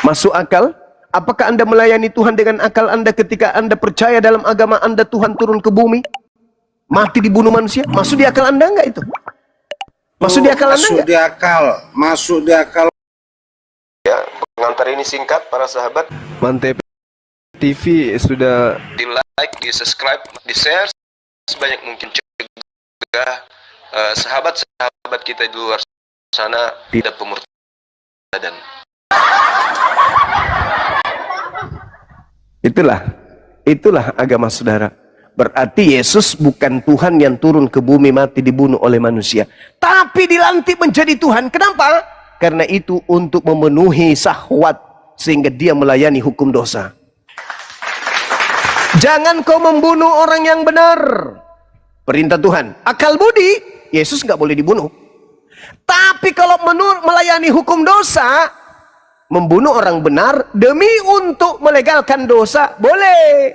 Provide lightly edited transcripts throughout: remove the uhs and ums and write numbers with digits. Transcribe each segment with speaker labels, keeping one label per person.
Speaker 1: Masuk akal? Apakah Anda melayani Tuhan dengan akal Anda ketika Anda percaya dalam agama Anda Tuhan turun ke bumi? Mati dibunuh manusia? Masuk di akal Anda enggak itu? Masuk di akal Anda enggak?
Speaker 2: Masuk di akal. Masuk di akal.
Speaker 1: Ya, pengantar ini singkat para sahabat. Mantep TV sudah
Speaker 3: di like, di subscribe, di share sebanyak mungkin, cegah sahabat-sahabat kita di luar sana tidak pemurtadan.
Speaker 1: Itulah agama saudara. Berarti Yesus bukan Tuhan yang turun ke bumi mati dibunuh oleh manusia, tapi dilantik menjadi Tuhan. Kenapa? Karena itu untuk memenuhi syahwat sehingga dia melayani hukum dosa. Jangan kau membunuh orang yang benar. Perintah Tuhan. Akal budi, Yesus nggak boleh dibunuh. Tapi kalau melayani hukum dosa, membunuh orang benar demi untuk melegalkan dosa, boleh.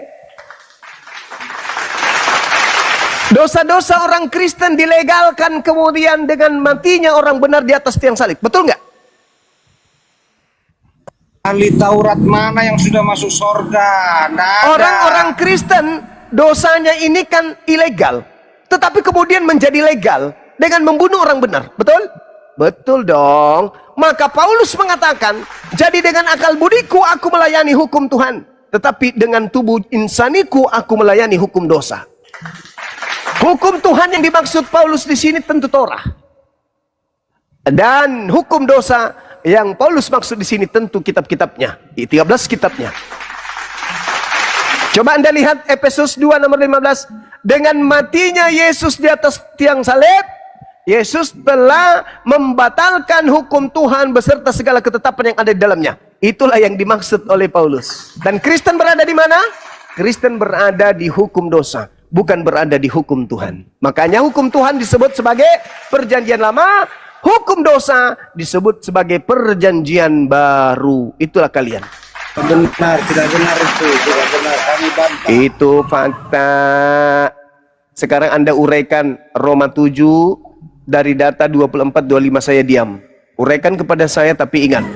Speaker 1: Dosa-dosa orang Kristen dilegalkan kemudian dengan matinya orang benar di atas tiang salib. Betul nggak?
Speaker 2: Ahli Taurat mana yang sudah masuk surga?
Speaker 1: Orang-orang Kristen dosanya ini kan ilegal, tetapi kemudian menjadi legal dengan membunuh orang benar. Betul? Betul dong. Maka Paulus mengatakan, jadi dengan akal budiku aku melayani hukum Tuhan, tetapi dengan tubuh insaniku aku melayani hukum dosa. Hukum Tuhan yang dimaksud Paulus di sini tentu Torah. Dan hukum dosa yang Paulus maksud di sini tentu kitab-kitabnya. 13 kitabnya. Coba Anda lihat Efesus 2 nomor 15. Dengan matinya Yesus di atas tiang salib, Yesus telah membatalkan hukum Tuhan beserta segala ketetapan yang ada di dalamnya. Itulah yang dimaksud oleh Paulus. Dan Kristen berada di mana? Kristen berada di hukum dosa, bukan berada di hukum Tuhan. Makanya hukum Tuhan disebut sebagai perjanjian lama, hukum dosa disebut sebagai perjanjian baru. Itulah kalian.
Speaker 2: Benar, tidak benar itu. Tidak benar, kami bantah.
Speaker 1: Itu fakta. Sekarang Anda uraikan Roma 7 dari data 24-25 saya diam. Uraikan kepada saya tapi ingat.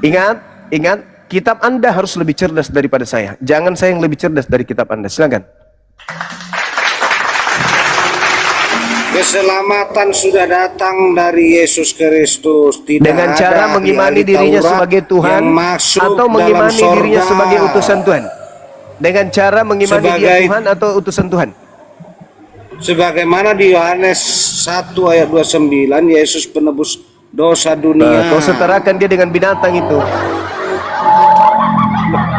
Speaker 1: Ingat, kitab Anda harus lebih cerdas daripada saya. Jangan saya yang lebih cerdas dari kitab Anda. Silakan.
Speaker 2: Keselamatan sudah datang dari Yesus Kristus. Tidak
Speaker 1: dengan cara
Speaker 2: ada
Speaker 1: mengimani
Speaker 2: di
Speaker 1: dirinya
Speaker 2: Taurat
Speaker 1: sebagai Tuhan atau mengimani dirinya sebagai utusan Tuhan. Dengan cara mengimani dia Tuhan atau utusan Tuhan.
Speaker 2: Sebagaimana di Yohanes 1 ayat 29, Yesus penebus dosa dunia.
Speaker 1: Kau setarakan dia dengan binatang itu.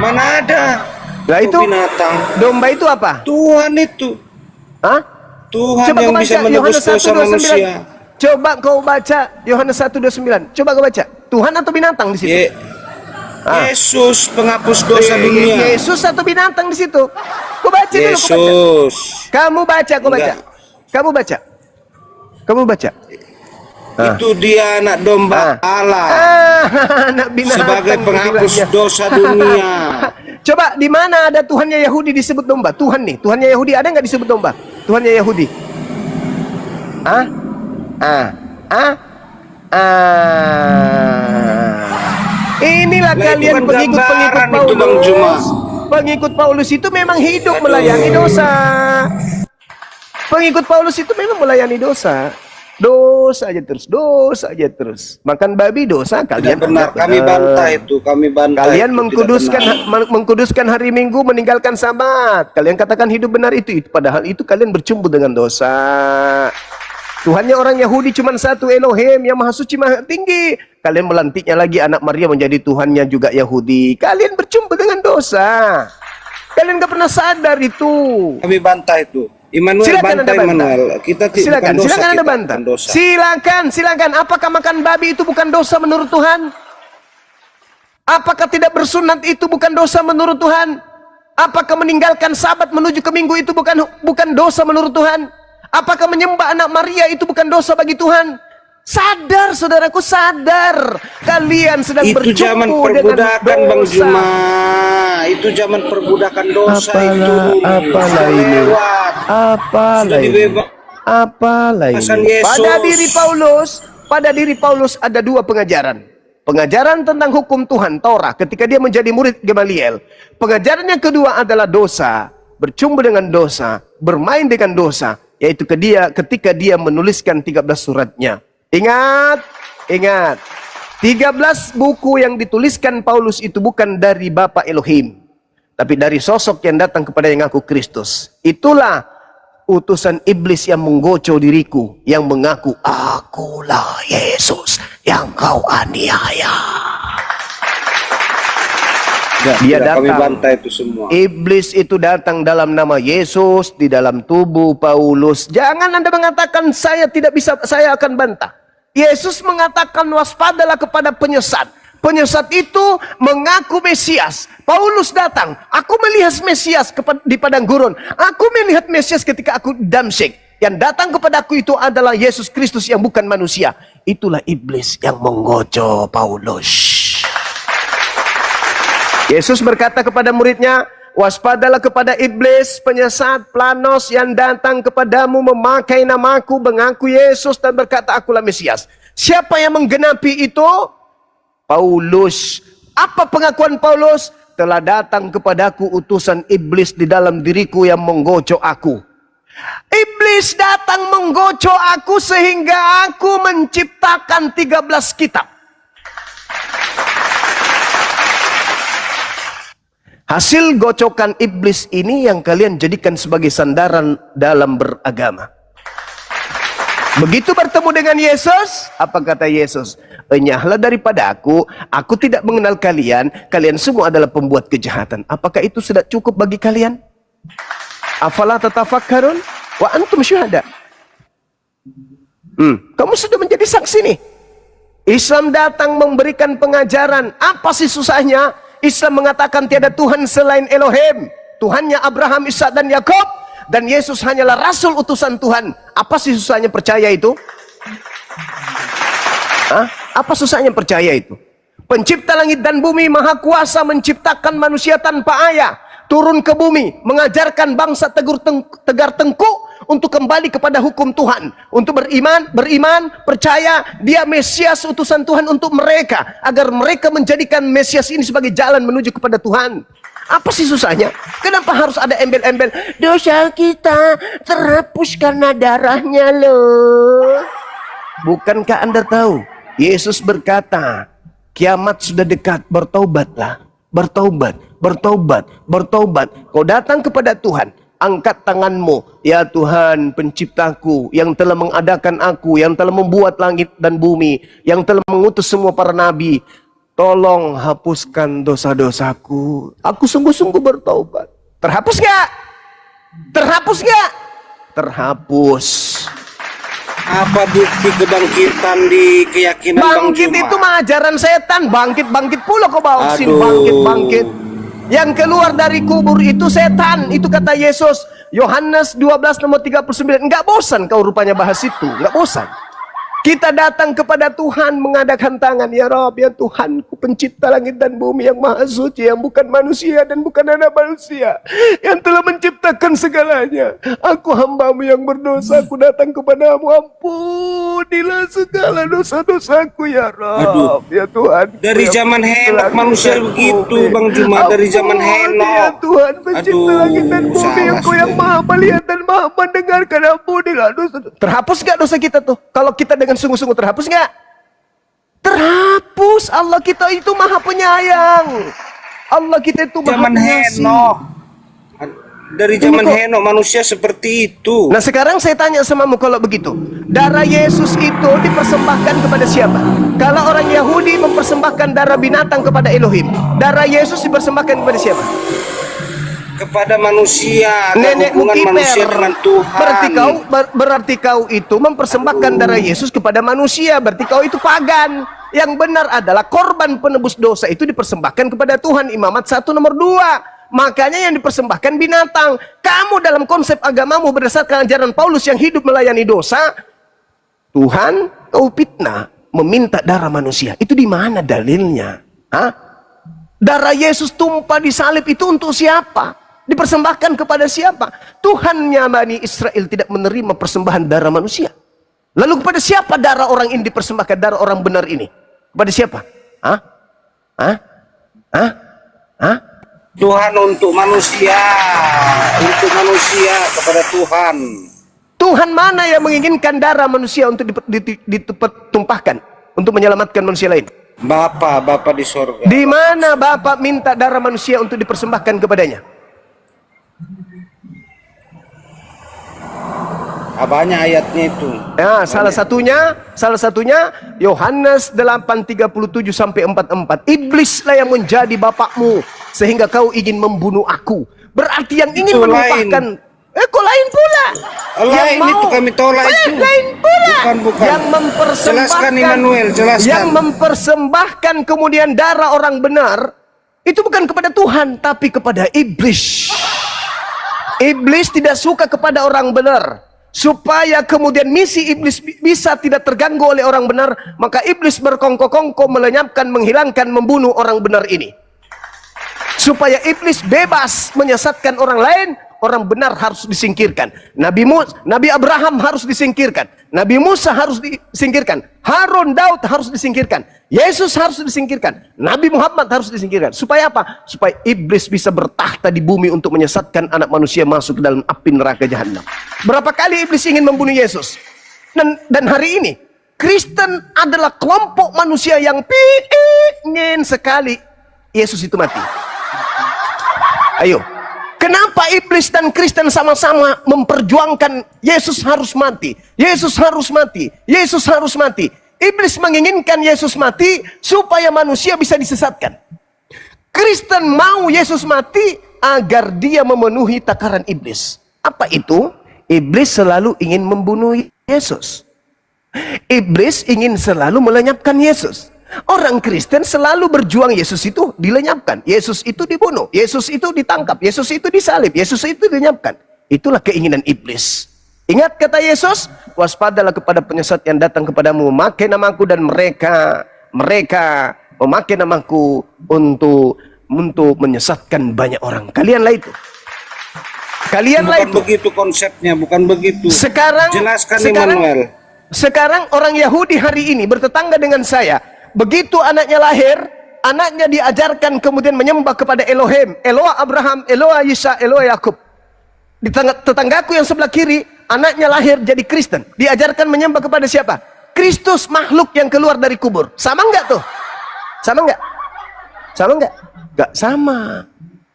Speaker 2: Mana ada?
Speaker 1: Nah itu
Speaker 2: binatang.
Speaker 1: Domba itu apa?
Speaker 2: Tuhan itu.
Speaker 1: Hah?
Speaker 2: Tuhan
Speaker 1: Coba
Speaker 2: yang bisa menebus dosa manusia.
Speaker 1: Coba kau baca Yohanes 1:29. Coba kau baca. Tuhan atau binatang di situ?
Speaker 2: Yesus penghapus dosa dunia.
Speaker 1: Yesus atau binatang di situ? Kau baca dulu.
Speaker 2: Yesus.
Speaker 1: Kamu baca, kau baca. Kamu baca. Kamu baca.
Speaker 2: Itu dia anak domba Allah.
Speaker 1: Anak binatang
Speaker 2: sebagai penghapus dosa dunia.
Speaker 1: Coba di mana ada Tuhannya Yahudi disebut domba? Tuhan nih, Tuhannya Yahudi ada nggak disebut domba? Tuhannya Yahudi. Inilah kalian pengikut-pengikut Paulus. Pengikut Paulus itu memang hidup melayani dosa. Pengikut Paulus itu memang melayani dosa. Dosa aja terus. Makan babi dosa kalian.
Speaker 2: Benar, kami bantah itu, kami bantah.
Speaker 1: Kalian mengkuduskan hari Minggu, meninggalkan Sabat. Kalian katakan hidup benar itu, padahal itu kalian bercumbu dengan dosa. Tuhannya orang Yahudi cuma satu, Elohim yang maha suci maha tinggi. Kalian melantiknya lagi anak Maria menjadi Tuhannya juga Yahudi. Kalian bercumbu dengan dosa. Kalian gak pernah sadar itu.
Speaker 2: Kami bantah itu. Immanuel,
Speaker 1: silakan
Speaker 2: bantah Immanuel. Kita
Speaker 1: silakan Anda bantah. Silakan. Apakah makan babi itu bukan dosa menurut Tuhan? Apakah tidak bersunat itu bukan dosa menurut Tuhan? Apakah meninggalkan Sabat menuju ke Minggu itu bukan dosa menurut Tuhan? Apakah menyembah anak Maria itu bukan dosa bagi Tuhan? Sadar, saudaraku, sadar. Kalian sedang bercumbu dengan
Speaker 2: perbudakan,
Speaker 1: dosa.
Speaker 2: Bang Juma. Itu zaman perbudakan dosa.
Speaker 1: Apalah ini? Pada diri Paulus ada dua pengajaran. Pengajaran tentang hukum Tuhan, Torah, ketika dia menjadi murid Gamaliel. Pengajaran yang kedua adalah dosa, bercumbu dengan dosa, bermain dengan dosa, yaitu ketika dia menuliskan 13 suratnya. Ingat, 13 buku yang dituliskan Paulus itu bukan dari Bapa Elohim, tapi dari sosok yang datang kepada yang ngaku Kristus. Itulah utusan iblis yang menggocok diriku, yang mengaku, akulah Yesus yang kau aniaya. Dia datang,
Speaker 2: kami bantai itu semua.
Speaker 1: Iblis itu datang dalam nama Yesus di dalam tubuh Paulus. Jangan Anda mengatakan saya tidak bisa, saya akan bantah. Yesus mengatakan waspadalah kepada penyesat. Penyesat itu mengaku Mesias. Paulus datang, aku melihat Mesias di padang gurun. Aku melihat Mesias ketika aku Damsyik. Yang datang kepadaku itu adalah Yesus Kristus yang bukan manusia. Itulah iblis yang menggocok Paulus. Yesus berkata kepada muridnya, waspadalah kepada iblis, penyesat, planos yang datang kepadamu memakai namaku, mengaku Yesus dan berkata akulah Mesias. Siapa yang menggenapi itu? Paulus. Apa pengakuan Paulus? Telah datang kepadaku utusan iblis di dalam diriku yang menggocok aku. Iblis datang menggocok aku sehingga aku menciptakan 13 kitab. Hasil gocokan iblis ini yang kalian jadikan sebagai sandaran dalam beragama. Begitu bertemu dengan Yesus, apa kata Yesus? Enyahlah daripada aku tidak mengenal kalian, kalian semua adalah pembuat kejahatan. Apakah itu sudah cukup bagi kalian? Afala tatafakkarun wa antum syuhada. Kamu sudah menjadi saksi nih. Islam datang memberikan pengajaran. Apa sih susahnya? Islam mengatakan tiada Tuhan selain Elohim. Tuhannya Abraham, Ishak dan Yakub. Dan Yesus hanyalah Rasul utusan Tuhan. Apa sih susahnya percaya itu? Apa susahnya percaya itu? Pencipta langit dan bumi, maha kuasa menciptakan manusia tanpa ayah. Turun ke bumi, mengajarkan bangsa tegar tengkuk untuk kembali kepada hukum Tuhan. Untuk beriman, percaya dia Mesias utusan Tuhan untuk mereka. Agar mereka menjadikan Mesias ini sebagai jalan menuju kepada Tuhan. Apa sih susahnya? Kenapa harus ada embel-embel? Dosa kita terhapus karena darahnya loh. Bukankah Anda tahu? Yesus berkata, kiamat sudah dekat, bertaubatlah. Bertaubat, bertaubat, bertaubat. Kau datang kepada Tuhan, angkat tanganmu. Ya Tuhan penciptaku, yang telah mengadakan aku, yang telah membuat langit dan bumi, yang telah mengutus semua para nabi. Tolong hapuskan dosa-dosaku. Aku sungguh-sungguh bertaubat. Terhapus gak? Terhapus gak? Terhapus.
Speaker 2: Apa bukti kebangkitan di keyakinan
Speaker 1: Bangkit
Speaker 2: Bang Juma?
Speaker 1: itu mah ajaran setan. Bangkit pula kau bawa sini. Bangkit. Yang keluar dari kubur itu setan. Itu kata Yesus. Yohanes 12 nomor 39. Enggak bosan kau rupanya bahas itu. Enggak bosan. Kita datang kepada Tuhan mengadakan tangan. Ya Rabb, ya Tuhanku pencipta langit dan bumi yang maha suci, yang bukan manusia dan bukan anak manusia, yang telah menciptakan segalanya. Aku hambamu yang berdosa, aku datang kepadamu. Ampunilah segala dosa-dosaku ya Rabb, ya Tuhan.
Speaker 2: Dari zaman Henok manusia begitu Bang Juma. Dari zaman Henok.
Speaker 1: Ya Tuhan pencipta langit dan bumi, Engkau yang maha melihat dan maha mendengarkan. Ampunilah dosa. Terhapus gak dosa kita tuh? Kalau kita dengan sungguh-sungguh terhapus nggak? Terhapus. Allah kita itu maha penyayang. Allah kita itu maha
Speaker 2: Zaman
Speaker 1: pengasih.
Speaker 2: Henok. Dari zaman Henok manusia seperti itu.
Speaker 1: Nah sekarang saya tanya samamu, kalau begitu darah Yesus itu dipersembahkan kepada siapa? Kalau orang Yahudi mempersembahkan darah binatang kepada Elohim, darah Yesus dipersembahkan kepada siapa?
Speaker 2: Kepada manusia.
Speaker 1: Nenek
Speaker 2: Hubungan
Speaker 1: Kiper.
Speaker 2: manusia dengan Tuhan.
Speaker 1: Berarti kau itu mempersembahkan darah Yesus kepada manusia. Berarti kau itu pagan. Yang benar adalah korban penebus dosa itu dipersembahkan kepada Tuhan. Imamat 1 nomor 2. Makanya yang dipersembahkan binatang. Kamu dalam konsep agamamu berdasarkan ajaran Paulus yang hidup melayani dosa, Tuhan kau fitnah meminta darah manusia. Itu di mana dalilnya? Darah Yesus tumpah di salib itu untuk siapa? Dipersembahkan kepada siapa? Tuhannya Bani Israel tidak menerima persembahan darah manusia. Lalu kepada siapa darah orang ini dipersembahkan? Darah orang benar ini kepada siapa? Hah? Hah? Hah? Hah?
Speaker 2: Tuhan untuk manusia kepada Tuhan.
Speaker 1: Tuhan mana yang menginginkan darah manusia untuk ditumpahkan untuk menyelamatkan manusia lain?
Speaker 2: Bapa di sorga.
Speaker 1: Di mana Bapa minta darah manusia untuk dipersembahkan kepadanya?
Speaker 2: Banyak ayatnya itu.
Speaker 1: Ya, salah satunya Yohanes 8:37 sampai 44. Iblislah yang menjadi bapakmu sehingga kau ingin membunuh aku. Berarti yang ingin
Speaker 2: Itu
Speaker 1: menumpahkan kok lain pula.
Speaker 2: Lain itu kami tolak itu.
Speaker 1: Lain pula.
Speaker 2: Bukan.
Speaker 1: Yang mempersembahkan,
Speaker 2: Jelaskan Immanuel, jelaskan.
Speaker 1: Yang mempersembahkan kemudian darah orang benar itu bukan kepada Tuhan tapi kepada iblis. Iblis tidak suka kepada orang benar. Supaya kemudian misi iblis bisa tidak terganggu oleh orang benar, maka iblis berkongko-kongko melenyapkan, menghilangkan, membunuh orang benar ini. Supaya iblis bebas menyesatkan orang lain, orang benar harus disingkirkan. Nabi Abraham harus disingkirkan. Nabi Musa harus disingkirkan. Harun Daud harus disingkirkan. Yesus harus disingkirkan. Nabi Muhammad harus disingkirkan. Supaya apa? Supaya iblis bisa bertahta di bumi untuk menyesatkan anak manusia masuk ke dalam api neraka jahanam. Berapa kali iblis ingin membunuh Yesus? Dan hari ini Kristen adalah kelompok manusia yang ingin sekali Yesus itu mati. Ayo, kenapa iblis dan Kristen sama-sama memperjuangkan Yesus harus mati? Yesus harus mati. Yesus harus mati. Iblis menginginkan Yesus mati supaya manusia bisa disesatkan. Kristen mau Yesus mati agar dia memenuhi takaran iblis. Apa itu? Iblis selalu ingin membunuh Yesus. Iblis ingin selalu melenyapkan Yesus. Orang Kristen selalu berjuang Yesus itu dilenyapkan, Yesus itu dibunuh, Yesus itu ditangkap, Yesus itu disalib, Yesus itu dilenyapkan. Itulah keinginan iblis. Ingat kata Yesus, waspadalah kepada penyesat yang datang kepadamu, memakai namaku, dan mereka memakai namaku untuk menyesatkan banyak orang. Kalianlah itu. Kalianlah itu.
Speaker 2: Bukan begitu konsepnya, bukan begitu. Jelaskan Immanuel.
Speaker 1: Sekarang orang Yahudi hari ini bertetangga dengan saya. Begitu anaknya lahir, anaknya diajarkan kemudian menyembah kepada Elohim, Eloah Abraham, Eloah Isa, Eloah Yakub. Di tetanggaku yang sebelah kiri, anaknya lahir jadi Kristen, diajarkan menyembah kepada siapa? Kristus, makhluk yang keluar dari kubur. Sama enggak tuh? Sama enggak? Sama enggak? Enggak sama.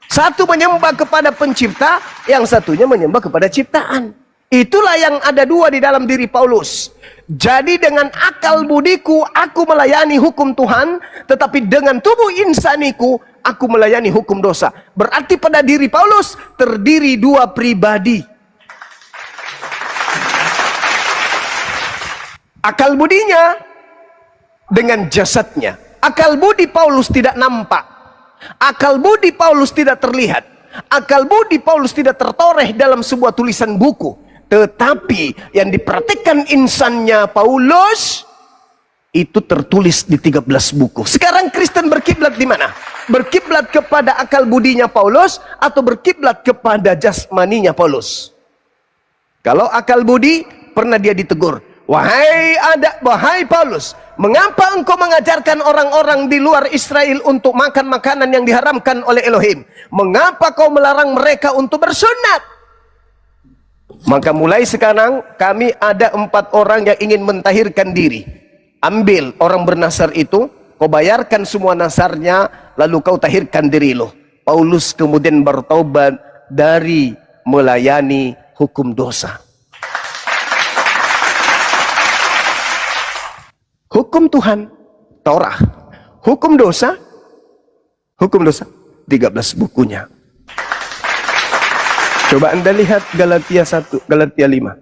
Speaker 1: Satu menyembah kepada pencipta, yang satunya menyembah kepada ciptaan. Itulah yang ada dua di dalam diri Paulus. Jadi dengan akal budiku aku melayani hukum Tuhan, tetapi dengan tubuh insaniku aku melayani hukum dosa. Berarti pada diri Paulus terdiri dua pribadi. Akal budinya dengan jasadnya. Akal budi Paulus tidak nampak. Akal budi Paulus tidak terlihat. Akal budi Paulus tidak tertoreh dalam sebuah tulisan buku. Tetapi yang diperhatikan insannya Paulus itu tertulis di 13 buku. Sekarang Kristen berkiblat di mana? Berkiblat kepada akal budinya Paulus atau berkiblat kepada jasmaninya Paulus? Kalau akal budi, pernah dia ditegur, wahai Paulus, mengapa engkau mengajarkan orang-orang di luar Israel untuk makan makanan yang diharamkan oleh Elohim? Mengapa kau melarang mereka untuk bersunat? Maka mulai sekarang kami ada 4 orang yang ingin mentahirkan diri. Ambil orang bernasar itu, kau bayarkan semua nasarnya, lalu kau tahirkan diri lo. Paulus kemudian bertaubat dari melayani hukum dosa. Hukum Tuhan, Taurat. Hukum dosa, 13 bukunya. Coba Anda lihat Galatia 1, Galatia 5.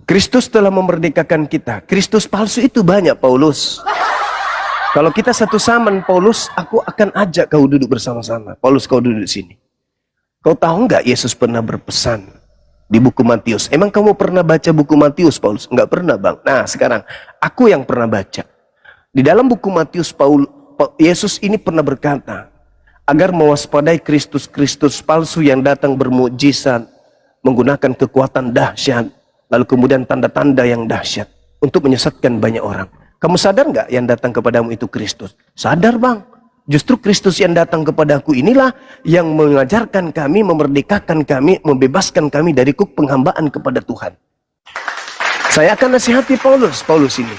Speaker 1: Kristus telah memerdekakan kita. Kristus palsu itu banyak, Paulus. Kalau kita satu zaman, Paulus, aku akan ajak kau duduk bersama-sama. Paulus, kau duduk di sini. Kau tahu nggak Yesus pernah berpesan di buku Matius? Emang kamu pernah baca buku Matius, Paulus? Nggak pernah, Bang. Nah, sekarang aku yang pernah baca. Di dalam buku Matius, Yesus ini pernah berkata, agar mewaspadai Kristus palsu yang datang bermukjizat, menggunakan kekuatan dahsyat, lalu kemudian tanda-tanda yang dahsyat untuk menyesatkan banyak orang. Kamu sadar nggak yang datang kepadamu itu Kristus? Sadar bang. Justru Kristus yang datang kepadaku inilah yang mengajarkan kami, memerdekakan kami, membebaskan kami dari kuk penghambaan kepada Tuhan. Saya akan nasihati Paulus. Paulus ini.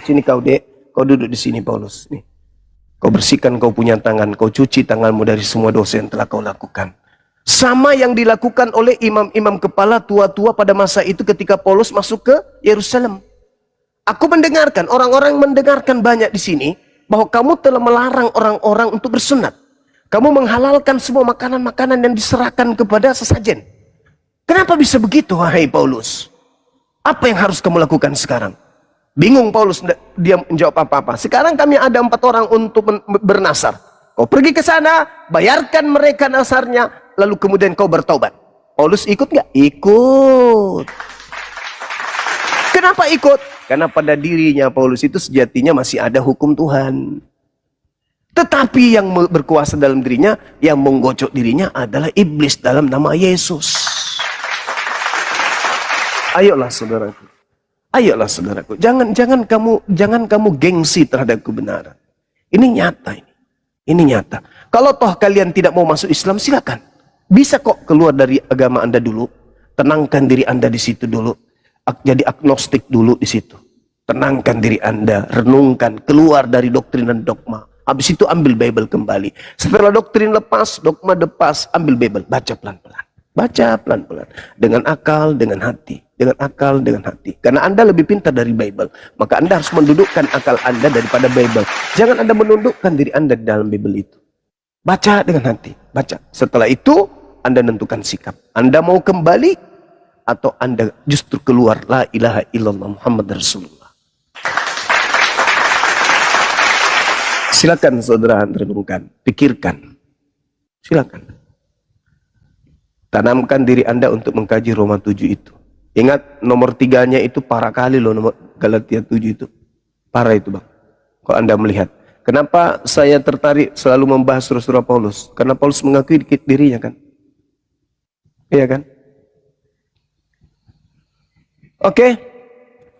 Speaker 1: Sini kau dek. Kau duduk di sini Paulus. Nih. Kau bersihkan kau punya tangan. Kau cuci tanganmu dari semua dosa yang telah kau lakukan. Sama yang dilakukan oleh imam-imam kepala tua-tua pada masa itu ketika Paulus masuk ke Yerusalem. Aku mendengarkan, orang-orang mendengarkan banyak di sini, bahwa kamu telah melarang orang-orang untuk bersunat. Kamu menghalalkan semua makanan-makanan yang diserahkan kepada sesajen. Kenapa bisa begitu, wahai Paulus? Apa yang harus kamu lakukan sekarang? Bingung Paulus, dia menjawab apa-apa. Sekarang kami ada 4 orang untuk bernasar. Kau pergi ke sana, bayarkan mereka nasarnya, lalu kemudian kau bertobat. Paulus ikut nggak? Ikut. Kenapa ikut? Karena pada dirinya Paulus itu sejatinya masih ada hukum Tuhan. Tetapi yang berkuasa dalam dirinya, yang menggocok dirinya adalah iblis dalam nama Yesus. Ayolah saudaraku. Ayolah saudaraku. Jangan kamu gengsi terhadap kebenaran. Ini nyata ini. Ini nyata. Kalau toh kalian tidak mau masuk Islam, silakan. Bisa kok keluar dari agama Anda dulu. Tenangkan diri Anda di situ dulu. Jadi agnostik dulu di situ. Tenangkan diri Anda, renungkan, keluar dari doktrin dan dogma. Habis itu ambil Bible kembali. Setelah doktrin lepas, dogma lepas, ambil Bible, baca pelan-pelan. Baca pelan-pelan. Dengan akal, dengan hati. Dengan akal, dengan hati. Karena Anda lebih pintar dari Bible. Maka Anda harus mendudukkan akal Anda daripada Bible. Jangan Anda menundukkan diri Anda di dalam Bible itu. Baca dengan hati. Baca. Setelah itu, Anda menentukan sikap. Anda mau kembali, atau Anda justru keluar. La ilaha illallah Muhammad Rasulullah. Silakan saudara renungkan. Pikirkan. Silakan. Tanamkan diri Anda untuk mengkaji Roma 7 itu. Ingat nomor 3-nya itu parah kali loh, nomor Galatia 7 itu. Parah itu bang. Kalau Anda melihat. Kenapa saya tertarik selalu membahas surah-surah Paulus? Karena Paulus mengakui dirinya kan. Iya kan? Oke.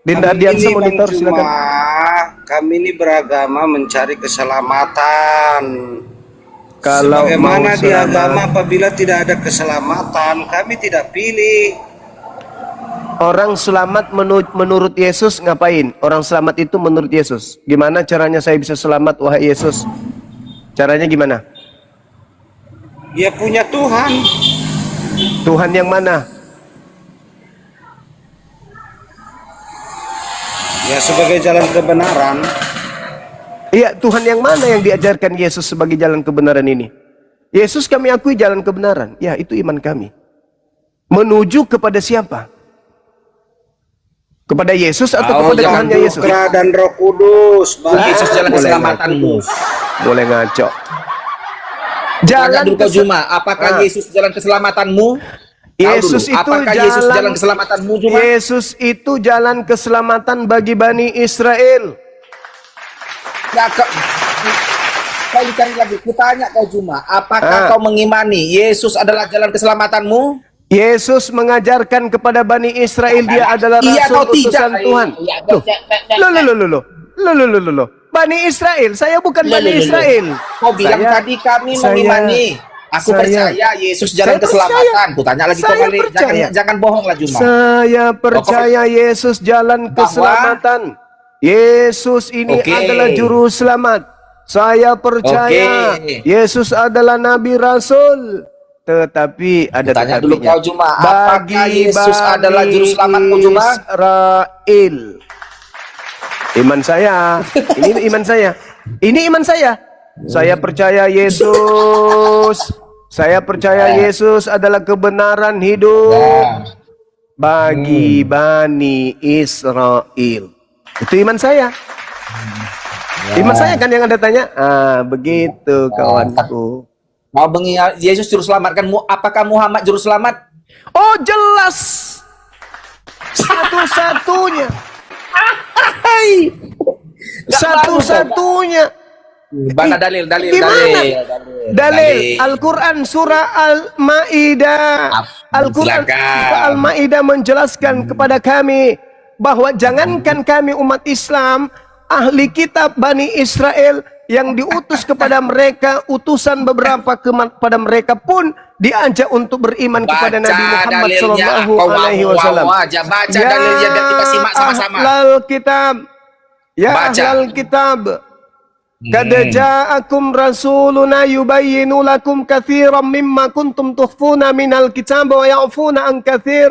Speaker 1: Dinda Diansa monitor silakan.
Speaker 2: Kami ini beragama mencari keselamatan.
Speaker 1: Kalau
Speaker 2: sebagaimana di agama apabila tidak ada keselamatan, kami tidak pilih.
Speaker 1: Orang selamat menurut Yesus ngapain? Orang selamat itu menurut Yesus. Gimana caranya saya bisa selamat wahai Yesus? Caranya gimana?
Speaker 2: Ya punya Tuhan.
Speaker 1: Tuhan yang mana?
Speaker 2: Ya sebagai jalan kebenaran.
Speaker 1: Iya, Tuhan yang mana yang diajarkan Yesus sebagai jalan kebenaran ini? Yesus kami akui jalan kebenaran. Ya, itu iman kami. Menuju kepada siapa? Kepada Yesus atau kepada Tuhannya Yesus?
Speaker 2: Dan Roh Kudus.
Speaker 4: Yesus jalan keselamatanmu.
Speaker 1: Boleh ngaco.
Speaker 4: Jalan Juma, apakah Yesus jalan keselamatanmu?
Speaker 1: Yesus itu
Speaker 4: apakah Yesus jalan keselamatanmu Juma?
Speaker 1: Yesus itu jalan keselamatan bagi Bani Israel.
Speaker 4: Kau cari lagi, kutanya kau Juma, apakah kau mengimani Yesus adalah jalan keselamatanmu?
Speaker 1: Yesus mengajarkan kepada Bani Israel dia adalah rasul utusan Tuhan. Loh. Bani Israel, saya bukan Bani Israel.
Speaker 4: Kau bilang tadi kami mengimani. Aku percaya Yesus jalan keselamatan. Kutanya lagi kembali, jangan bohong lah Juma.
Speaker 1: Saya percaya Yesus jalan keselamatan. Yesus ini adalah juru selamat. Saya percaya Yesus adalah nabi rasul. Tetapi ada
Speaker 4: tanya dulu kau Juma, apakah
Speaker 1: bagi
Speaker 4: Yesus adalah juru selamatmu Juma?
Speaker 1: Israel. Iman saya. Ini iman saya. Ini iman saya. Saya percaya Yesus. Saya percaya Yesus adalah kebenaran hidup bagi Bani Israel. Itu iman saya. Iman saya kan yang Anda tanya. Begitu kawanku.
Speaker 4: Mau Yesus juru selamatkanmu, apakah Muhammad juru selamat?
Speaker 1: Oh jelas. Satu-satunya. Satu-satunya.
Speaker 4: Mana dalil?
Speaker 1: Dalil Al-Quran surah Al-Ma'idah. Al-Quran surah Al-Ma'idah menjelaskan kepada kami bahwa jangankan kami umat Islam, ahli kitab Bani Israel yang diutus kepada mereka, utusan beberapa kepada mereka pun diajak untuk beriman kepada Nabi Muhammad sallallahu alaihi wasallam.
Speaker 4: Baca dalilnya biar kita simak sama-sama.
Speaker 1: Ahlal kitab, ya ahlal kitab, qad ja'akum rasuluna yubayyinu lakum katsiran mimma kuntum tukhfuna minal kitab wa ya'funa an katsir.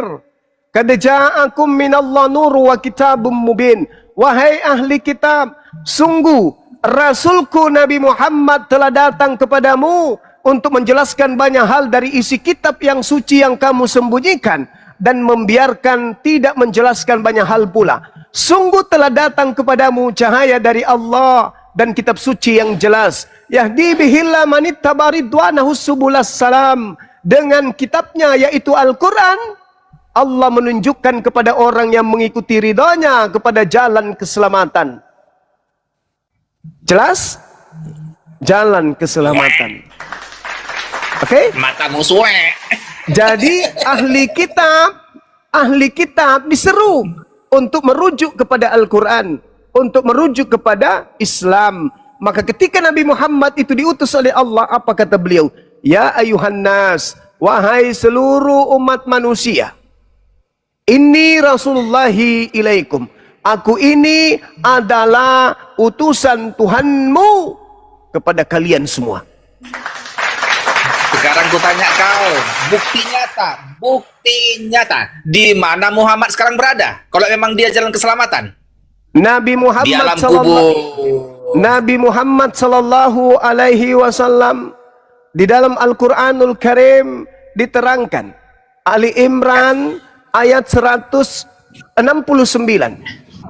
Speaker 1: Qad ja'akum minallahi nurun wa kitabum mubin. Wahai ahli kitab, sungguh Rasulku Nabi Muhammad telah datang kepadamu untuk menjelaskan banyak hal dari isi kitab yang suci yang kamu sembunyikan dan membiarkan tidak menjelaskan banyak hal pula. Sungguh telah datang kepadamu cahaya dari Allah dan kitab suci yang jelas. Yahdi bihillah manittaba ridwanahu subulas salam. Dengan kitabnya yaitu Al-Quran, Allah menunjukkan kepada orang yang mengikuti ridhonya kepada jalan keselamatan. Jelas? Jalan keselamatan. Oke?
Speaker 4: Matamu suwe.
Speaker 1: Jadi ahli kitab diseru untuk merujuk kepada Al-Quran, untuk merujuk kepada Islam. Maka ketika Nabi Muhammad itu diutus oleh Allah, apa kata beliau? Ya ayuhan nas, wahai seluruh umat manusia, inni rasulullahi ilaikum. Aku ini adalah utusan Tuhanmu kepada kalian semua.
Speaker 4: Sekarang ku tanya kau, bukti nyata, di mana Muhammad sekarang berada? Kalau memang dia jalan keselamatan,
Speaker 1: Nabi Muhammad sallallahu alaihi wasallam di dalam Al-Quranul Karim diterangkan, Ali Imran ayat 169,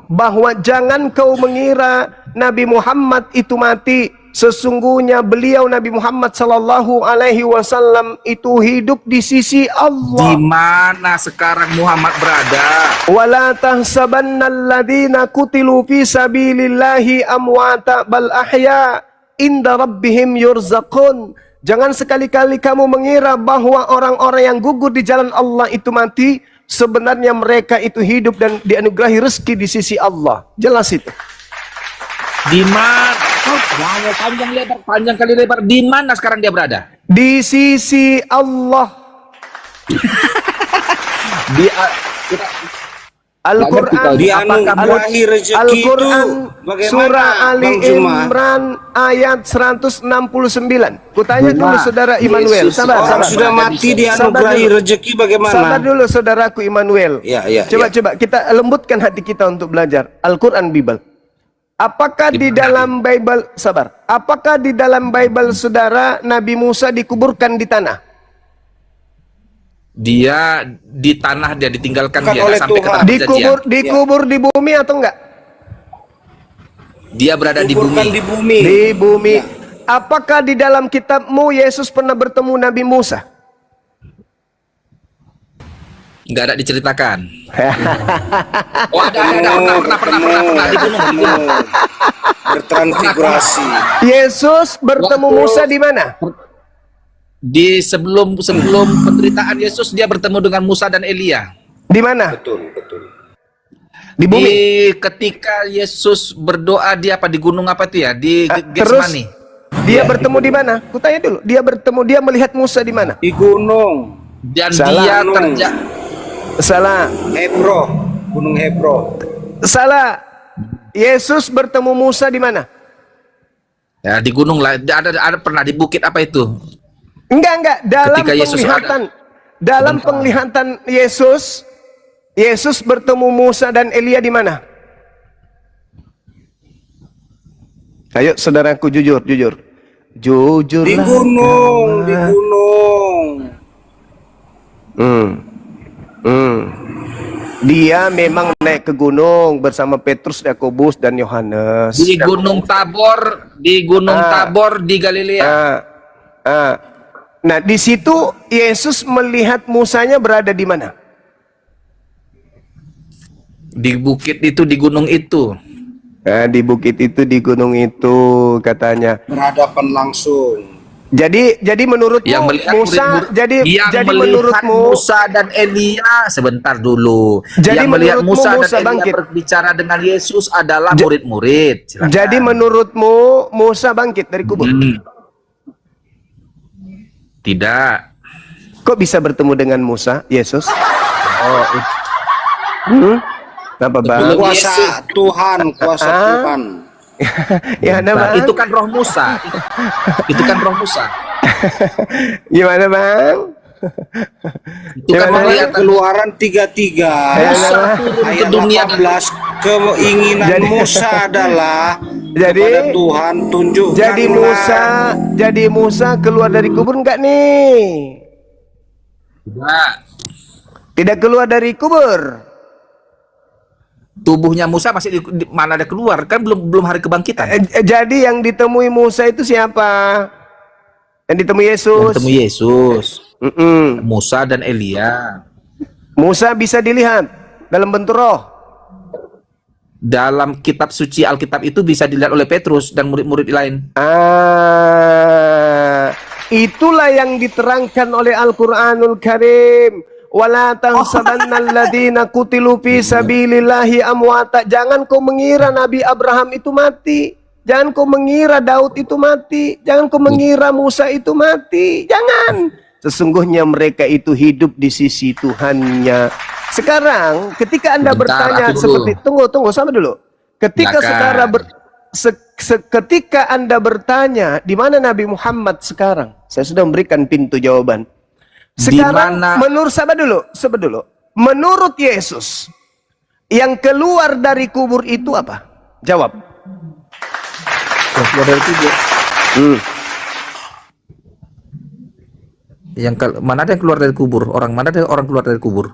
Speaker 1: bahwa jangan kau mengira Nabi Muhammad itu mati. Sesungguhnya beliau Nabi Muhammad sallallahu alaihi wasallam itu hidup di sisi Allah.
Speaker 4: di mana sekarang Muhammad berada?
Speaker 1: Wala tahsabannal ladzina qutilu fi sabilillahi amwata bal ahya inda rabbihim yurzaqun. Jangan sekali-kali kamu mengira bahwa orang-orang yang gugur di jalan Allah itu mati. Sebenarnya mereka itu hidup dan dianugerahi rezeki di sisi Allah. Jelas itu.
Speaker 4: Di mana? Wow, panjang kali lebar. Di mana sekarang dia berada?
Speaker 1: Di sisi Allah.
Speaker 4: Di
Speaker 1: Al-Quran,
Speaker 2: dianugerahi rezeki
Speaker 1: Al-Quran
Speaker 2: itu
Speaker 1: surah Ali
Speaker 2: Bang Juma?
Speaker 1: Imran ayat 169. Kutanya dulu saudara Immanuel. Sabar.
Speaker 2: Orang sudah mati dianugerahi rezeki bagaimana?
Speaker 1: Sabar dulu saudaraku Immanuel.
Speaker 2: Ya.
Speaker 1: Coba kita lembutkan hati kita untuk belajar Al-Quran Bible. Apakah di dalam Bible, sabar, apakah di dalam Bible saudara Nabi Musa dikuburkan di tanah?
Speaker 4: Dia di tanah, dia ditinggalkan
Speaker 2: Bukan
Speaker 4: dia
Speaker 2: oleh
Speaker 4: sampai ke
Speaker 2: Tuhan.
Speaker 4: tanah perjanjian.
Speaker 1: Dikubur di bumi atau enggak?
Speaker 4: Dia berada di
Speaker 2: Kuburkan
Speaker 4: bumi.
Speaker 2: di bumi.
Speaker 1: Di bumi. Apakah di dalam kitabmu Yesus pernah bertemu Nabi Musa?
Speaker 4: Nggak ada diceritakan. Oh ada, pernah di gunung.
Speaker 2: Bertransfigurasi.
Speaker 1: Yesus bertemu Musa di mana?
Speaker 4: Di sebelum penderitaan Yesus, dia bertemu dengan Musa dan Elia.
Speaker 1: Di mana?
Speaker 2: Betul.
Speaker 1: Di bumi.
Speaker 4: Ketika Yesus berdoa, dia apa di gunung apa itu ya? Di
Speaker 1: Terus
Speaker 4: Getsemani.
Speaker 1: dia bertemu di mana? Kutanya dulu. Dia melihat Musa di mana?
Speaker 2: Di gunung.
Speaker 4: Dan
Speaker 1: Salah.
Speaker 4: dia
Speaker 1: Salah.
Speaker 2: Hebro. Gunung Hebro.
Speaker 1: Salah. Yesus bertemu Musa di mana?
Speaker 4: ya di gunung lah. Ada pernah di bukit apa itu?
Speaker 1: Enggak. Dalam
Speaker 4: Ketika Yesus
Speaker 1: penglihatan Yesus bertemu Musa dan Elia di mana? Ayo saudaraku jujur. Jujurlah.
Speaker 2: Di gunung.
Speaker 1: Dia memang naik ke gunung bersama Petrus, Yakobus dan Yohanes.
Speaker 4: Di Gunung Tabor, di Galilea.
Speaker 1: Nah, di situ Yesus melihat Musanya berada di mana?
Speaker 4: Di bukit itu, di gunung itu.
Speaker 1: Nah, di bukit itu, di gunung itu katanya.
Speaker 2: Berhadapan langsung.
Speaker 1: Jadi menurutmu
Speaker 4: Yang melihat
Speaker 1: Musa
Speaker 4: murid-murid-
Speaker 1: jadi
Speaker 4: yang
Speaker 1: jadi
Speaker 4: melihat
Speaker 1: menurutmu
Speaker 4: Musa dan Elia sebentar dulu.
Speaker 1: Jadi
Speaker 4: yang melihat
Speaker 1: menurutmu
Speaker 4: Musa
Speaker 1: Musa
Speaker 4: dan Elia
Speaker 1: bangkit?
Speaker 4: berbicara dengan Yesus adalah murid-murid. Silakan.
Speaker 1: jadi menurutmu Musa bangkit dari kubur?
Speaker 4: Tidak.
Speaker 1: Kok bisa bertemu dengan Musa, Yesus?
Speaker 4: Oh,
Speaker 1: Apa bang?
Speaker 4: Belum
Speaker 2: Kuasa
Speaker 4: Yesus.
Speaker 2: Tuhan, kuasa Tuhan.
Speaker 1: Ya ada
Speaker 4: Bentar,
Speaker 1: bang?
Speaker 4: itu kan roh Musa. Itu kan roh Musa.
Speaker 1: Gimana bang?
Speaker 4: Itu kan
Speaker 1: Gimana?
Speaker 4: melihat
Speaker 2: Keluaran 33
Speaker 4: Musa turun ke
Speaker 2: ayat
Speaker 4: dunia.
Speaker 2: 18, keinginan
Speaker 1: Jadi-
Speaker 2: Musa adalah
Speaker 1: Jadi-
Speaker 2: kepada Tuhan tunjukkanlah.
Speaker 1: Jadi Musa keluar dari kubur enggak nih?
Speaker 4: Tidak.
Speaker 1: Tidak keluar dari kubur.
Speaker 4: Tubuhnya Musa masih mana ada keluar, kan belum hari kebangkitan.
Speaker 1: Jadi yang ditemui Musa itu siapa? Yang ditemui Yesus.
Speaker 4: Ketemu Yesus,
Speaker 1: Mm-mm.
Speaker 4: Musa dan Elia.
Speaker 1: Musa bisa dilihat dalam bentuk roh.
Speaker 4: Dalam kitab suci Alkitab itu bisa dilihat oleh Petrus dan murid-murid lain.
Speaker 1: Itulah yang diterangkan oleh Al-Quranul Karim. Wala tahsabannal ladzina qutilu fi sabilillahi amwata. Jangan kau mengira Nabi Abraham itu mati. Jangan kau mengira Daud itu mati. Jangan kau mengira Musa itu mati. Jangan. Sesungguhnya mereka itu hidup di sisi Tuhannya. Sekarang ketika Anda
Speaker 4: Bentar,
Speaker 1: bertanya
Speaker 4: aku dulu.
Speaker 1: seperti tunggu sama dulu. Ketika
Speaker 4: Silakan.
Speaker 1: saudara ketika Anda bertanya di mana Nabi Muhammad sekarang, saya sudah memberikan pintu jawaban. Sekarang
Speaker 4: Dimana?
Speaker 1: menurut sahabat dulu. Menurut Yesus, yang keluar dari kubur itu apa? Jawab.
Speaker 4: Keluar dari kubur. Mana ada yang keluar dari kubur? Mana ada orang keluar dari kubur?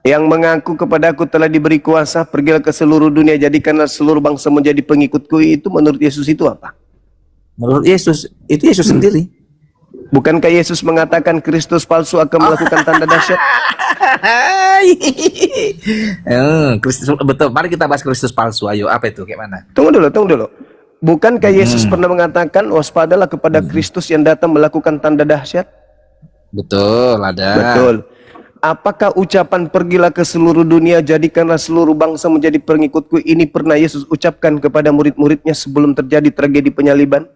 Speaker 1: Yang mengaku kepadaku telah diberi kuasa, pergilah ke seluruh dunia, jadikanlah seluruh bangsa menjadi pengikutku, itu menurut Yesus itu apa?
Speaker 4: Menurut Yesus, itu Yesus sendiri.
Speaker 1: Bukankah Yesus mengatakan Kristus palsu akan melakukan tanda dahsyat?
Speaker 4: Kristus betul. Mari kita bahas Kristus palsu. Ayo, apa itu? Kayak mana?
Speaker 1: Tunggu dulu. Bukankah Yesus pernah mengatakan waspadalah kepada Kristus yang datang melakukan tanda dahsyat?
Speaker 4: Betul, ada.
Speaker 1: Betul. Apakah ucapan pergilah ke seluruh dunia, jadikanlah seluruh bangsa menjadi pengikutku, ini pernah Yesus ucapkan kepada murid-muridnya sebelum terjadi tragedi penyaliban?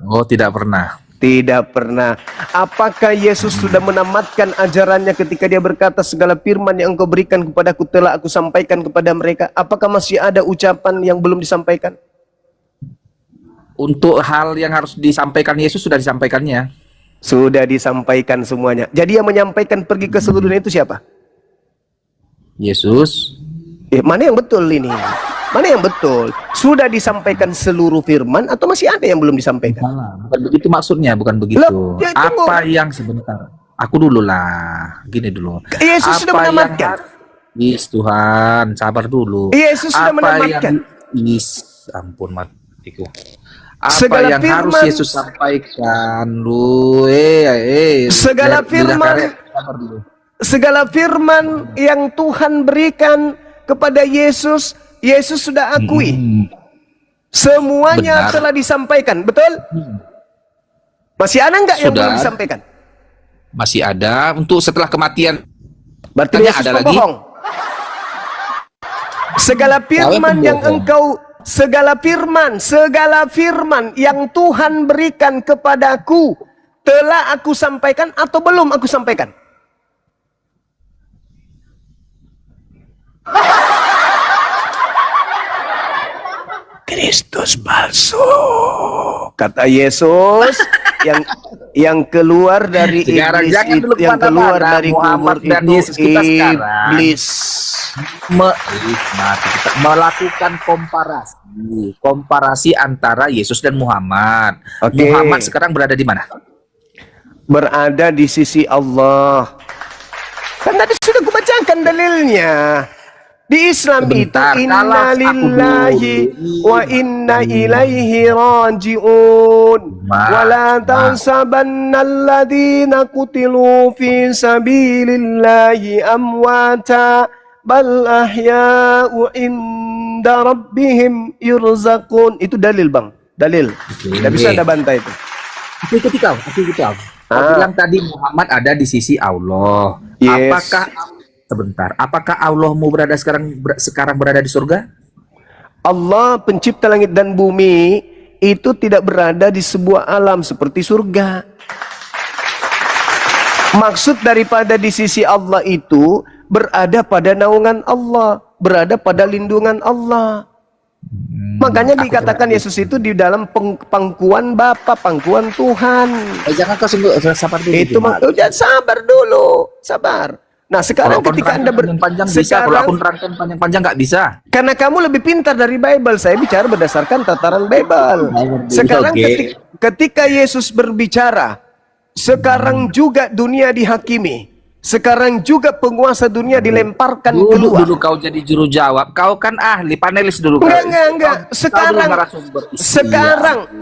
Speaker 4: Oh, tidak pernah.
Speaker 1: Tidak pernah. Apakah Yesus sudah menamatkan ajarannya ketika dia berkata segala firman yang engkau berikan kepadaku telah aku sampaikan kepada mereka? Apakah masih ada ucapan yang belum disampaikan?
Speaker 4: Untuk hal yang harus disampaikan Yesus sudah disampaikannya.
Speaker 1: Sudah disampaikan semuanya. Jadi yang menyampaikan pergi ke seluruh dunia itu siapa?
Speaker 4: Yesus.
Speaker 1: Mana yang betul ini? Mana yang betul? Sudah disampaikan seluruh firman atau masih ada yang belum disampaikan?
Speaker 4: Bukan begitu maksudnya, bukan begitu.
Speaker 1: Loh, ya, tunggu.
Speaker 4: Apa yang sebentar? Aku dulu lah. Gini dulu.
Speaker 1: Yesus sudah menamatkan.
Speaker 4: Yes, Tuhan, sabar dulu.
Speaker 1: Yesus sudah menamatkan.
Speaker 4: Ampun matiku. Apa
Speaker 1: Segala
Speaker 4: yang harus
Speaker 1: firman-
Speaker 4: Yesus sampaikan lu?
Speaker 1: Segala
Speaker 4: lidah
Speaker 1: firman-
Speaker 4: karet, sabar dulu.
Speaker 1: Segala firman yang Tuhan berikan kepada Yesus, Yesus sudah akui. Semuanya
Speaker 4: Benar.
Speaker 1: telah disampaikan, betul? Masih ada nggak yang
Speaker 4: Sudah.
Speaker 1: belum disampaikan?
Speaker 4: Masih ada untuk setelah kematian.
Speaker 1: Berarti
Speaker 4: Tanya,
Speaker 1: Yesus
Speaker 4: ada lagi?
Speaker 1: pembohong. Segala firman yang
Speaker 4: pembohong.
Speaker 1: segala firman yang Tuhan berikan kepadaku telah aku sampaikan atau belum aku sampaikan? Kristus palsu, kata Yesus. yang keluar dari
Speaker 4: Sekarang
Speaker 1: iblis
Speaker 4: jangan
Speaker 1: itu,
Speaker 4: dulu
Speaker 1: yang keluar
Speaker 4: kemana-mana,
Speaker 1: dari
Speaker 4: Muhammad
Speaker 1: kubur
Speaker 4: dan
Speaker 1: itu
Speaker 4: Yesus kita sekarang.
Speaker 1: iblis.
Speaker 4: Melakukan komparasi antara Yesus dan Muhammad.
Speaker 1: Oke.
Speaker 4: Muhammad sekarang berada di mana?
Speaker 1: Berada di sisi Allah. Kan tadi sudah kubacakan dalilnya. Di Islam
Speaker 4: Sebentar,
Speaker 1: itu
Speaker 4: kalau
Speaker 1: inna
Speaker 4: aku
Speaker 1: lillahi
Speaker 4: dulu.
Speaker 1: wa inna ilaihi raji'un.
Speaker 4: Ma-
Speaker 1: Wa la tahsabanna alladhina qutilu fi sabilillahi amwata bal ahya'u inda rabbihim yurzaqun. Itu dalil, Bang. Dalil. Tidak bisa ada bantah itu.
Speaker 4: Aku ikuti kau, aku ikuti kau. Kau
Speaker 1: Ah.
Speaker 4: bilang tadi Muhammad ada di sisi Allah.
Speaker 1: Yes.
Speaker 4: Apakah Allahmu sekarang berada di surga?
Speaker 1: Allah pencipta langit dan bumi itu tidak berada di sebuah alam seperti surga. Maksud daripada di sisi Allah itu berada pada naungan Allah, berada pada lindungan Allah. Makanya dikatakan Yesus itu di dalam pangkuan Bapa, pangkuan Tuhan.
Speaker 4: Jangan kau sabar dulu.
Speaker 1: Itu jangan sabar dulu, sabar. Nah sekarang
Speaker 4: Kalau
Speaker 1: ketika Anda
Speaker 4: panjang bisa, kalau aku nerangkan panjang-panjang nggak bisa.
Speaker 1: karena kamu lebih pintar dari Bible, saya bicara berdasarkan tataran Bible. Sekarang
Speaker 4: Oke.
Speaker 1: ketika Yesus berbicara, sekarang juga dunia dihakimi. Sekarang juga penguasa dunia dilemparkan keluar.
Speaker 4: Dulu kau jadi juru jawab. Kau kan ahli panelis dulu.
Speaker 1: Enggak.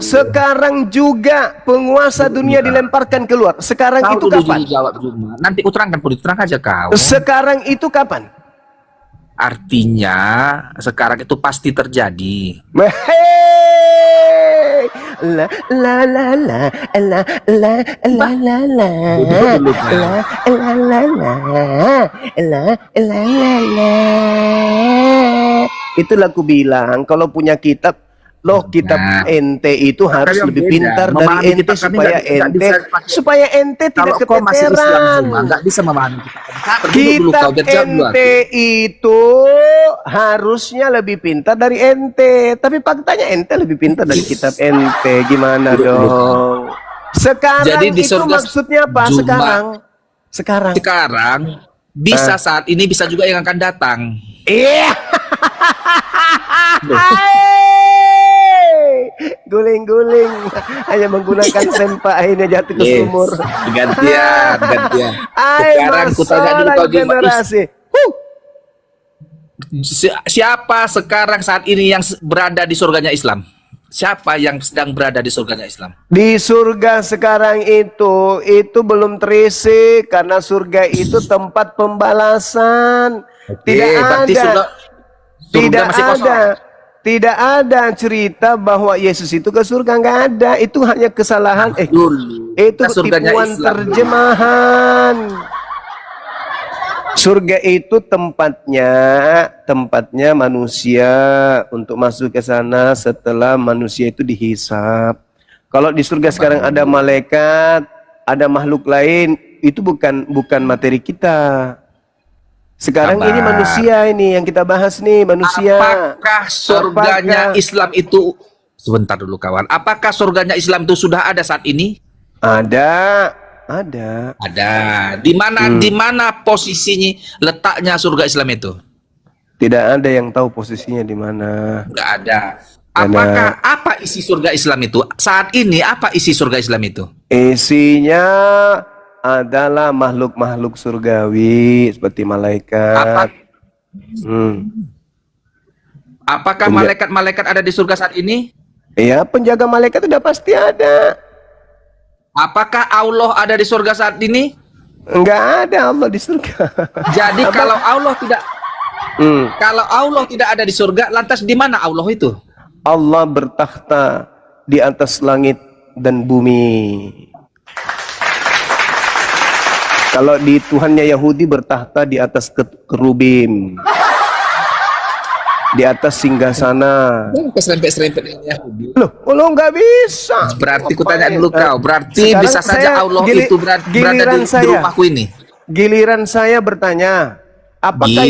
Speaker 1: Sekarang juga penguasa dunia dilemparkan keluar. Sekarang
Speaker 4: Kau
Speaker 1: itu
Speaker 4: dulu
Speaker 1: kapan?
Speaker 4: juru jawab cuma. Nanti ku terangkan, terang aja kau.
Speaker 1: Sekarang itu kapan?
Speaker 4: Artinya sekarang itu pasti terjadi.
Speaker 1: Hey, la la la la la la la la la
Speaker 4: Dulu,
Speaker 1: la la la. Itulah aku bilang kalau punya kitab loh, kitab
Speaker 4: Nah.
Speaker 1: ente itu harus
Speaker 4: Yang
Speaker 1: lebih
Speaker 4: beda.
Speaker 1: pintar dari
Speaker 4: Memahami
Speaker 1: ente
Speaker 4: kitab kami
Speaker 1: supaya
Speaker 4: nggak
Speaker 1: ente
Speaker 4: bisa pakai.
Speaker 1: supaya ente tidak
Speaker 4: Kalau kau masih Islam
Speaker 1: keteteran.
Speaker 4: cuma nggak bisa memahami kita. Dulu
Speaker 1: Kitab
Speaker 4: kau jajak dulu aku.
Speaker 1: ente itu harusnya lebih pintar dari ente, tapi faktanya ente lebih pintar dari kitab ente. Gimana dong? Sekarang
Speaker 4: Jadi di
Speaker 1: itu
Speaker 4: surga
Speaker 1: maksudnya apa?
Speaker 4: Juma.
Speaker 1: Sekarang.
Speaker 4: Sekarang bisa saat ini, bisa juga yang akan datang.
Speaker 1: Iya. Guling-guling hanya menggunakan sempak akhirnya jatuh ke
Speaker 4: Yes.
Speaker 1: sumur.
Speaker 4: Gantian. Sekarang ku tanya dulu kau
Speaker 1: generasi.
Speaker 4: Siapa sekarang saat ini yang berada di surganya Islam? Siapa yang sedang berada di surganya Islam?
Speaker 1: Di surga sekarang itu belum terisi karena surga itu tempat pembalasan. Tidak
Speaker 4: berarti
Speaker 1: ada.
Speaker 4: surga
Speaker 1: Tidak
Speaker 4: masih kosong.
Speaker 1: ada. Tidak ada cerita bahwa Yesus itu ke surga, nggak ada. Itu hanya kesalahan.
Speaker 4: Dulu.
Speaker 1: Itu
Speaker 4: Nah, surganya
Speaker 1: tipuan
Speaker 4: Islam.
Speaker 1: terjemahan. Surga itu tempatnya manusia untuk masuk ke sana setelah manusia itu dihisap. Kalau di surga sekarang ada malaikat, ada makhluk lain, itu bukan materi kita. Sekarang ini
Speaker 4: Sabar.
Speaker 1: manusia ini yang kita bahas nih, manusia.
Speaker 4: Apakah surganya
Speaker 1: Apakah-
Speaker 4: Islam itu, sebentar dulu kawan, apakah surganya Islam itu sudah ada saat ini?
Speaker 1: Ada.
Speaker 4: Ada. Di mana posisinya, letaknya surga Islam itu?
Speaker 1: Tidak ada yang tahu posisinya di mana.
Speaker 4: Enggak ada. Apakah apa isi surga Islam itu? Saat ini apa isi surga Islam itu?
Speaker 1: Isinya adalah makhluk-makhluk surgawi seperti malaikat.
Speaker 4: Apakah malaikat-malaikat ada di surga saat ini?
Speaker 1: Iya, penjaga malaikat sudah pasti ada.
Speaker 4: Apakah Allah ada di surga saat ini?
Speaker 1: Enggak ada Allah di surga.
Speaker 4: Jadi kalau Allah tidak ada di surga, lantas di mana Allah itu?
Speaker 1: Allah bertakhta di atas langit dan bumi. Kalau di Tuhannya Yahudi bertakhta di atas kerubim. Di atas singgasana.
Speaker 4: Serempet-serempet Yahudi.
Speaker 1: Loh, kalau nggak bisa.
Speaker 4: Berarti kutanya dulu kau, berarti
Speaker 1: Sekarang
Speaker 4: bisa saja
Speaker 1: saya
Speaker 4: Allah itu berada
Speaker 1: giliran
Speaker 4: di
Speaker 1: saya.
Speaker 4: rumahku ini.
Speaker 1: Giliran saya bertanya, apakah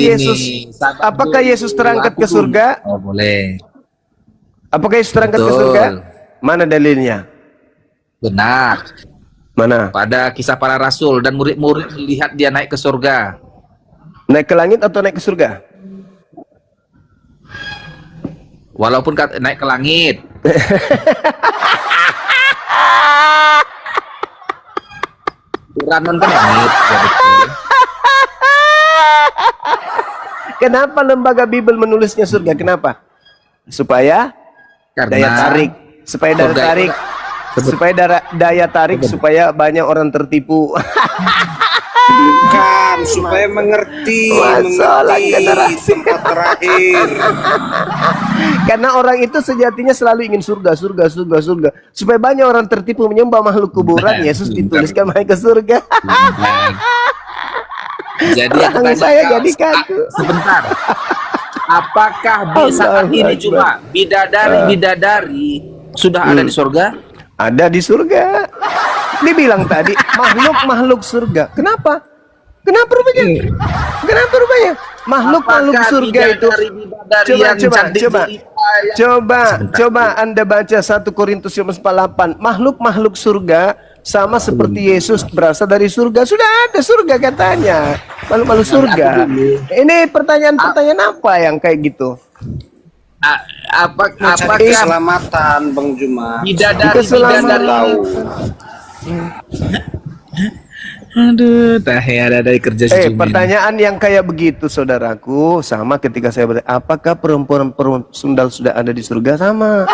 Speaker 1: Yesus terangkat ke surga?
Speaker 4: Oh, boleh.
Speaker 1: Apakah Yesus terangkat ke
Speaker 4: Betul.
Speaker 1: surga? Mana dalilnya?
Speaker 4: Benar.
Speaker 1: Mana?
Speaker 4: Pada kisah para rasul dan murid-murid melihat dia naik ke surga.
Speaker 1: Naik ke langit atau naik ke surga?
Speaker 4: Walaupun naik ke langit. Uranon kan langit. Ya betul.
Speaker 1: Kenapa lembaga Bible menulisnya surga? Kenapa? Supaya
Speaker 4: Karena
Speaker 1: daya tarik, supaya daya
Speaker 4: surga itu
Speaker 1: tarik, supaya daya tarik supaya banyak orang tertipu.
Speaker 2: Bukan, supaya mengerti
Speaker 1: Masalah generasi.
Speaker 2: tempat terakhir.
Speaker 1: Karena orang itu sejatinya selalu ingin surga, surga, surga, surga. Supaya banyak orang tertipu menyembah makhluk kuburan, Yesus dituliskan masuk ke surga.
Speaker 4: Jadi aku
Speaker 1: Orang
Speaker 4: tanya
Speaker 1: saya
Speaker 4: kau,
Speaker 1: jadi kaku.
Speaker 4: sebentar. Apakah di saat
Speaker 1: Allahu
Speaker 4: ini
Speaker 1: Akbar.
Speaker 4: cuma bidadari sudah ada di surga?
Speaker 1: Ada di surga. Dibilang tadi makhluk-makhluk surga. Kenapa? Kenapa rupanya? Kenapa rupanya? Makhluk-makhluk
Speaker 4: Apakah
Speaker 1: surga itu.
Speaker 4: bidadari
Speaker 1: Coba,
Speaker 4: yang cantik
Speaker 1: coba Anda baca 1 Korintus 4:8. Makhluk-makhluk surga sama seperti Yesus berasal dari surga. Sudah ada surga katanya. Makhluk-makhluk surga. Ini pertanyaan-pertanyaan apa yang kayak gitu?
Speaker 4: Apakah
Speaker 2: Keselamatan, Bang Juma.
Speaker 4: bidadari
Speaker 2: Tahu.
Speaker 4: Aduh, ada dari kerja si Jumi.
Speaker 1: Pertanyaan yang kayak begitu, saudaraku, sama ketika saya bertanya, apakah perempuan-perempuan sundal sudah ada di surga? Sama.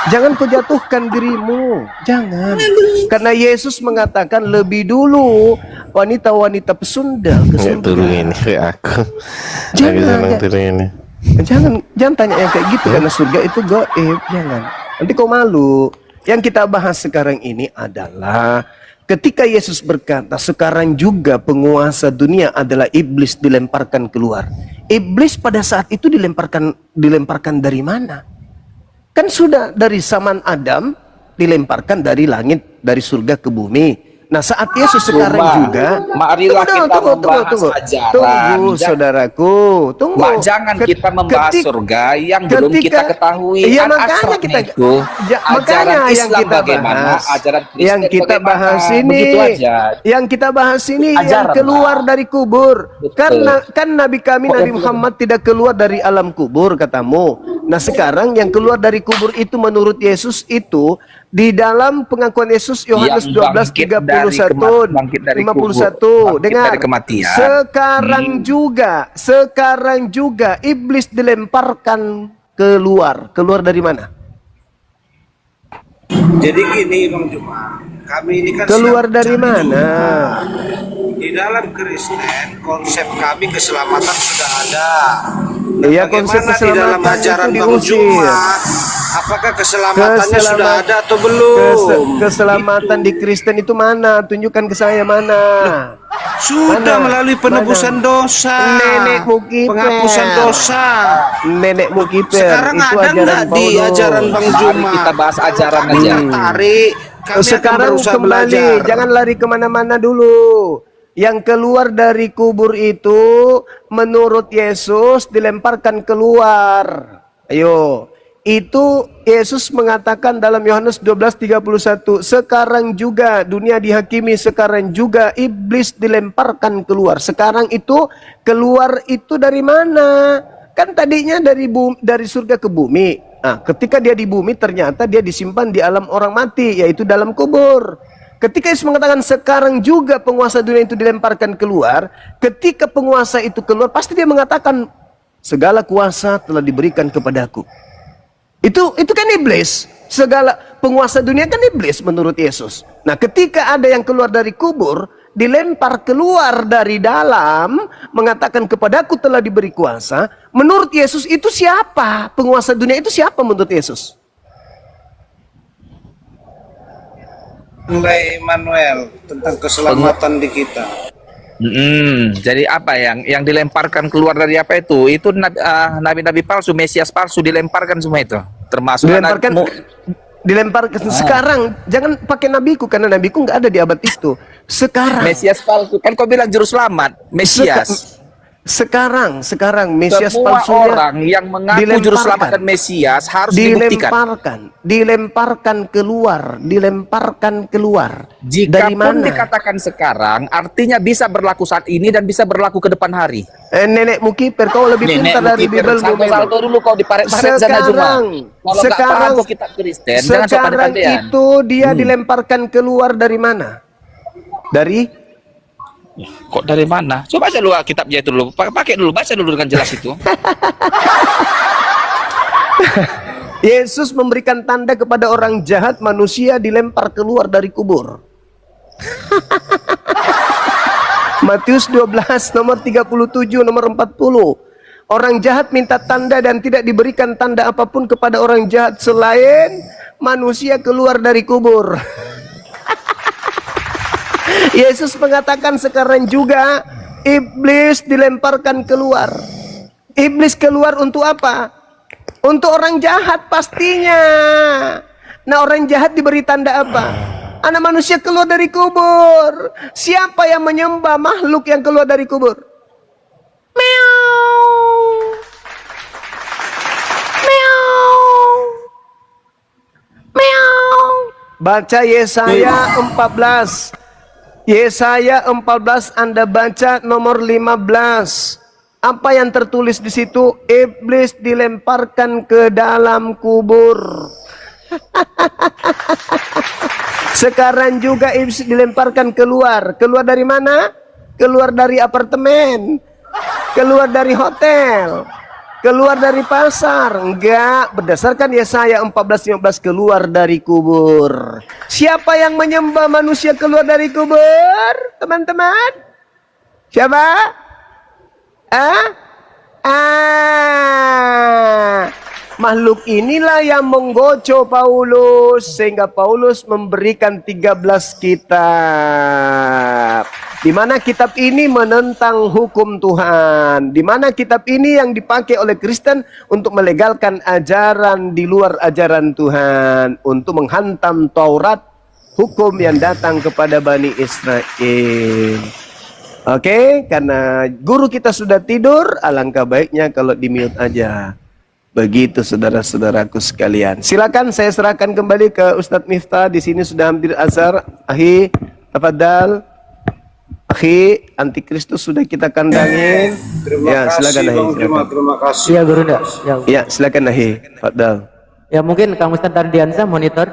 Speaker 1: Jangan kau jatuhkan dirimu, jangan. Karena Yesus mengatakan lebih dulu wanita-wanita pesundal ke
Speaker 5: Nggak turun
Speaker 1: surga.
Speaker 5: ini ke aku.
Speaker 1: Jangan,
Speaker 5: Lagi senang
Speaker 1: ya.
Speaker 5: turun ini.
Speaker 1: Jangan tanya yang kayak gitu, karena surga itu gaib, jangan. Nanti kau malu. Yang kita bahas sekarang ini adalah ketika Yesus berkata, sekarang juga penguasa dunia adalah iblis dilemparkan keluar. Iblis pada saat itu dilemparkan dari mana? Kan sudah dari zaman Adam dilemparkan dari langit, dari surga ke bumi. Nah, saat Yesus sekarang juga,
Speaker 4: marilah kita membahas ajaran.
Speaker 1: tunggu, saudaraku, tunggu.
Speaker 4: Jangan kita membahas surga yang belum kita ketahui.
Speaker 1: Iya,
Speaker 4: An
Speaker 1: makanya
Speaker 4: asrama
Speaker 1: kita
Speaker 4: itu,
Speaker 1: makanya
Speaker 4: ajaran
Speaker 1: yang
Speaker 4: Islam
Speaker 1: kita
Speaker 4: bagaimana,
Speaker 1: bahas,
Speaker 4: ajaran Kristen
Speaker 1: yang kita
Speaker 4: bagaimana.
Speaker 1: bahas ini,
Speaker 4: Begitu aja.
Speaker 1: yang kita bahas ini yang
Speaker 4: Ajaran,
Speaker 1: keluar
Speaker 4: Pak.
Speaker 1: dari kubur.
Speaker 4: Betul.
Speaker 1: Karena kan Nabi kami Nabi Muhammad tidak keluar dari alam kubur katamu. Nah, sekarang yang keluar dari kubur itu menurut Yesus itu di dalam pengakuan Yesus Yohanes
Speaker 4: Yang bangkit
Speaker 1: 12:31
Speaker 4: bangkit dari
Speaker 1: 51.
Speaker 4: kubur,
Speaker 1: Dengar.
Speaker 4: bangkit dari kematian.
Speaker 1: Sekarang juga iblis dilemparkan keluar. Keluar dari mana?
Speaker 2: Jadi gini, Bang Juma. Kami ini kan
Speaker 1: Keluar
Speaker 2: sedang
Speaker 1: dari
Speaker 2: mencari
Speaker 1: mana?
Speaker 2: Juma. Di dalam Kristen, konsep kami keselamatan sudah ada.
Speaker 1: Iya, konsep
Speaker 2: Bagaimana di dalam
Speaker 1: keselamatan
Speaker 2: ajaran
Speaker 1: itu
Speaker 2: Bang
Speaker 1: diusir.
Speaker 2: Juma? Apakah keselamatannya sudah ada atau belum?
Speaker 1: Keselamatan di Kristen itu mana? Tunjukkan ke saya mana.
Speaker 2: Sudah
Speaker 1: Mana?
Speaker 2: melalui penebusan dosa,
Speaker 1: Nenekmu kiper.
Speaker 2: penghapusan dosa.
Speaker 1: Nenekmu kiper.
Speaker 2: Sekarang
Speaker 1: Itu
Speaker 2: ada
Speaker 1: ajaran
Speaker 2: nggak di
Speaker 1: Paulus.
Speaker 2: ajaran Bang
Speaker 4: Mari
Speaker 2: Juma?
Speaker 4: kita bahas ajaran
Speaker 2: Kami
Speaker 4: aja.
Speaker 2: tertarik. Kami akan
Speaker 1: Sekarang
Speaker 2: berusaha
Speaker 1: kembali,
Speaker 2: belajar.
Speaker 1: jangan lari kemana-mana dulu. Yang keluar dari kubur itu menurut Yesus dilemparkan keluar. Ayo, itu Yesus mengatakan dalam Yohanes 12:31, sekarang juga dunia dihakimi, sekarang juga iblis dilemparkan keluar. Sekarang itu keluar itu dari mana? Kan tadinya dari surga ke bumi. Nah, ketika dia di bumi ternyata dia disimpan di alam orang mati, yaitu dalam kubur. Ketika Yesus mengatakan sekarang juga penguasa dunia itu dilemparkan keluar, ketika penguasa itu keluar pasti dia mengatakan segala kuasa telah diberikan kepadaku. Itu kan iblis. Segala penguasa dunia kan iblis menurut Yesus. Nah, ketika ada yang keluar dari kubur, dilempar keluar dari dalam, mengatakan kepadaku telah diberi kuasa. Menurut Yesus itu siapa? Penguasa dunia itu siapa menurut Yesus?
Speaker 2: Mulai Emmanuel tentang keselamatan di kita.
Speaker 4: Jadi apa yang dilemparkan keluar dari apa itu? Itu nabi-nabi palsu, Mesias palsu dilemparkan semua itu. Termasuk
Speaker 1: Dilemparkan sekarang. Jangan pakai nabiku karena nabiku nggak ada di abad itu. Sekarang
Speaker 4: Mesias palsu. Kan kau bilang juru selamat, Mesias.
Speaker 1: Sekarang Mesias
Speaker 4: Semua
Speaker 1: palsunya
Speaker 4: orang yang mengaku juru selamat dan Mesias harus dibuktikan.
Speaker 1: dilemparkan keluar.
Speaker 4: Jika
Speaker 1: Dari
Speaker 4: pun
Speaker 1: mana?
Speaker 4: dikatakan sekarang, artinya bisa berlaku saat ini dan bisa berlaku ke depan hari.
Speaker 1: Nenekmu kiper, kau lebih pintar dari Bibelmu.
Speaker 4: Salto dulu kau diparet-paret sana Juma. Kalau nggak paham kau kitab Kristen, jangan sok
Speaker 1: sekarang
Speaker 4: pandai-pandaian.
Speaker 1: itu dia dilemparkan keluar dari mana? Dari
Speaker 4: Kok dari mana? Coba baca dulu kitabnya itu dulu. Pakai dulu, baca dulu dengan jelas itu.
Speaker 1: Yesus memberikan tanda kepada orang jahat, manusia dilempar keluar dari kubur. Matius 12 nomor 37 nomor 40. Orang jahat minta tanda dan tidak diberikan tanda apapun kepada orang jahat selain manusia keluar dari kubur. Yesus mengatakan sekarang juga iblis dilemparkan keluar. Iblis keluar untuk apa? Untuk orang jahat pastinya. Nah, orang jahat diberi tanda apa? Anak manusia keluar dari kubur. Siapa yang menyembah makhluk yang keluar dari kubur? Meow. Meow. Meow. Baca Yesaya 14. Yesaya 14 Anda baca nomor 15. Apa yang tertulis di situ? Iblis dilemparkan ke dalam kubur. Sekarang juga iblis dilemparkan keluar. Keluar dari mana? Keluar dari apartemen. Keluar dari hotel. Keluar dari pasar. Enggak, berdasarkan Yesaya 14:15 keluar dari kubur. Siapa yang menyembah manusia keluar dari kubur? Teman-teman? Siapa? Makhluk inilah yang menggocoh Paulus sehingga Paulus memberikan 13 kitab. Di mana kitab ini menentang hukum Tuhan, di mana kitab ini yang dipakai oleh Kristen untuk melegalkan ajaran di luar ajaran Tuhan, untuk menghantam Taurat, hukum yang datang kepada Bani Israel. Oke, karena guru kita sudah tidur, alangkah baiknya kalau di-mute aja. Begitu saudara-saudaraku sekalian. Silakan saya serahkan kembali ke Ustadz Miftah. Di sini sudah hampir azhar. Ahi, tafadhal. Ahi, antikristus sudah kita kandangin.
Speaker 2: Terima kasih
Speaker 1: silakan Ahi.
Speaker 2: Bang Juma, terima kasih.
Speaker 5: Iya Guru ndak.
Speaker 1: Ya, silakan Ahi. Tafadhal.
Speaker 5: Ya mungkin Kang Ustadz Tardiansa monitor.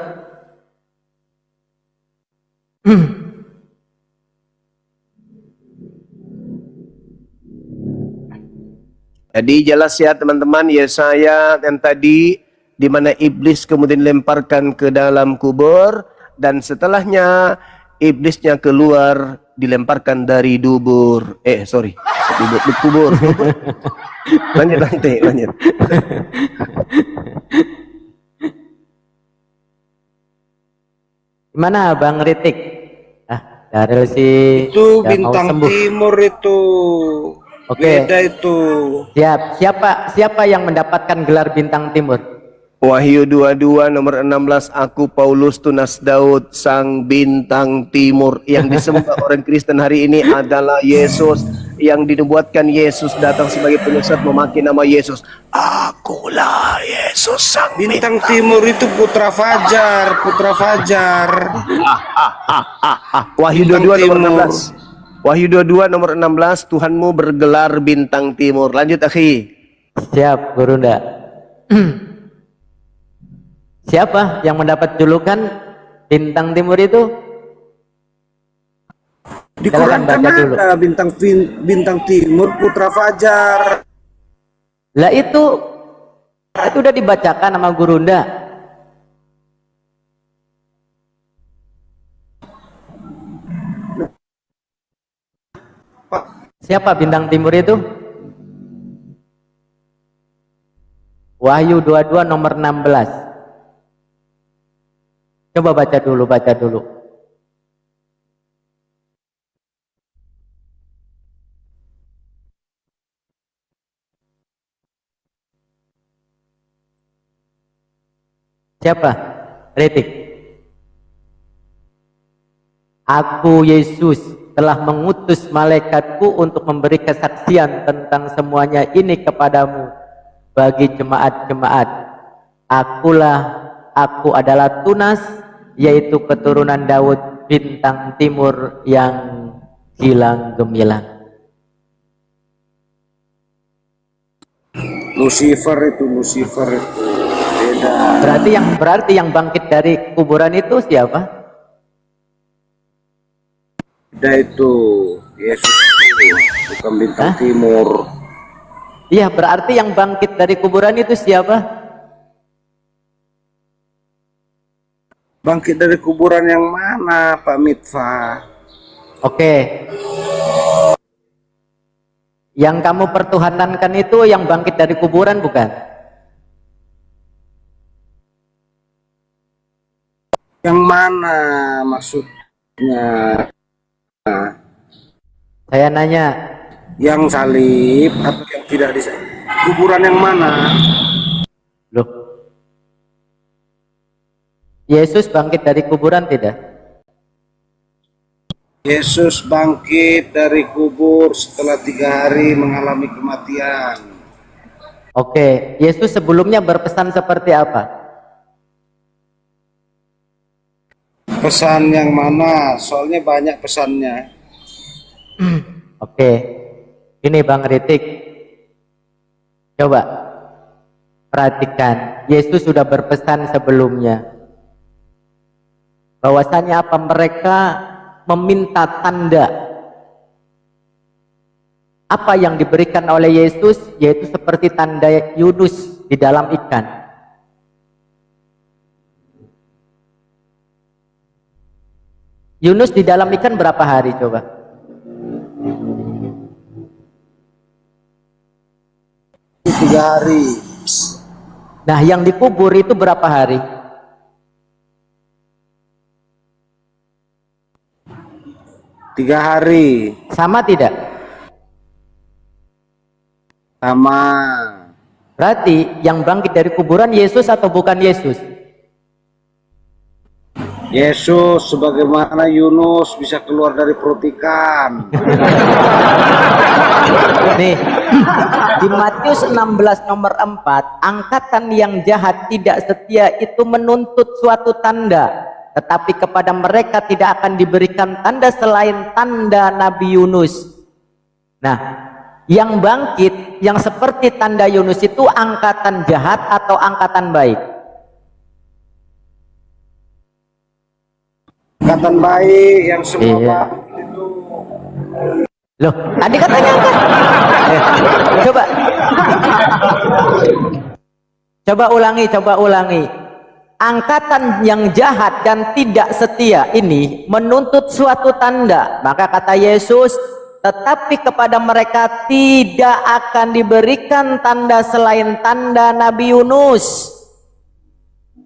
Speaker 1: Jadi jelas ya teman-teman, Yesaya yang tadi di mana iblis kemudian lemparkan ke dalam kubur dan setelahnya iblisnya keluar dilemparkan dari dubur. Kubur. Lanjut.
Speaker 5: Gimana Bang Ritik? Dari si
Speaker 2: Itu
Speaker 5: ya, mau
Speaker 2: bintang
Speaker 5: sembuh.
Speaker 2: timur itu.
Speaker 5: Oke.
Speaker 2: Beda itu.
Speaker 5: Siapa yang mendapatkan gelar bintang timur?
Speaker 1: Wahyu 22 nomor 16, aku Paulus tunas Daud sang bintang timur. Yang disembah orang Kristen hari ini adalah Yesus, yang dinubuatkan Yesus datang sebagai penyesat memakai nama Yesus. Akulah Yesus sang
Speaker 2: Bintang timur itu putra Fajar,
Speaker 1: Wahyu
Speaker 2: Bintang
Speaker 1: 22 nomor
Speaker 2: timur.
Speaker 1: 16. Wahyu 22 nomor 16, Tuhanmu bergelar bintang timur. Lanjut akhi.
Speaker 5: Siap Guru ndak. Siapa yang mendapat julukan bintang timur itu?
Speaker 2: Di
Speaker 5: Silakan
Speaker 2: Quran kan
Speaker 5: baca dulu.
Speaker 2: ada bintang timur putra Fajar.
Speaker 5: Lah itu udah dibacakan sama Guru ndak.
Speaker 2: Pak,
Speaker 5: Siapa bintang timur itu? Wahyu 22 nomor 16. Coba baca dulu. Siapa? Ritik. Aku Yesus telah mengutus malaikatku untuk memberi kesaksian tentang semuanya ini kepadamu bagi jemaat-jemaat. Aku adalah Tunas, yaitu keturunan Daud, bintang timur yang gilang gemilang.
Speaker 2: Lucifer itu beda.
Speaker 5: Berarti yang bangkit dari kuburan itu siapa?
Speaker 2: Beda itu Yesus itu, bukan bintang timur.
Speaker 5: Iya, berarti yang bangkit dari kuburan itu siapa?
Speaker 2: Bangkit dari kuburan yang mana Pak Mitfa?
Speaker 5: Oke. Yang kamu pertuhanankan itu yang bangkit dari kuburan bukan?
Speaker 2: Yang mana maksudnya?
Speaker 5: Saya nanya,
Speaker 2: Yang salib atau yang tidak disalib? Kuburan yang mana?
Speaker 5: loh, Yesus bangkit dari kuburan tidak?
Speaker 2: Yesus bangkit dari kubur setelah 3 hari mengalami kematian.
Speaker 5: Oke, Yesus sebelumnya berpesan seperti apa?
Speaker 2: Pesan yang mana? Soalnya banyak pesannya.
Speaker 5: Oke, ini Bang Ritik, coba perhatikan. Yesus sudah berpesan sebelumnya. Bahwasanya apa, mereka meminta tanda. Apa yang diberikan oleh Yesus yaitu seperti tanda Yunus di dalam ikan. Yunus di dalam ikan berapa hari coba?
Speaker 2: Tiga hari.
Speaker 5: Nah, yang dikubur itu berapa hari?
Speaker 2: 3 hari.
Speaker 5: Sama tidak?
Speaker 2: Sama.
Speaker 5: Berarti yang bangkit dari kuburan Yesus atau bukan Yesus?
Speaker 2: Yesus, sebagaimana Yunus bisa keluar dari perut ikan.
Speaker 5: Nih, di Matius 16 nomor 4, angkatan yang jahat tidak setia itu menuntut suatu tanda, tetapi kepada mereka tidak akan diberikan tanda selain tanda Nabi Yunus. Nah, yang bangkit, yang seperti tanda Yunus itu angkatan jahat atau angkatan baik?
Speaker 2: Angkatan baik yang semua
Speaker 5: Iya.
Speaker 2: bangkit itu.
Speaker 5: Loh, tadi katanya angkat. Coba. Coba ulangi. Angkatan yang jahat dan tidak setia ini menuntut suatu tanda. Maka kata Yesus, tetapi kepada mereka tidak akan diberikan tanda selain tanda Nabi Yunus.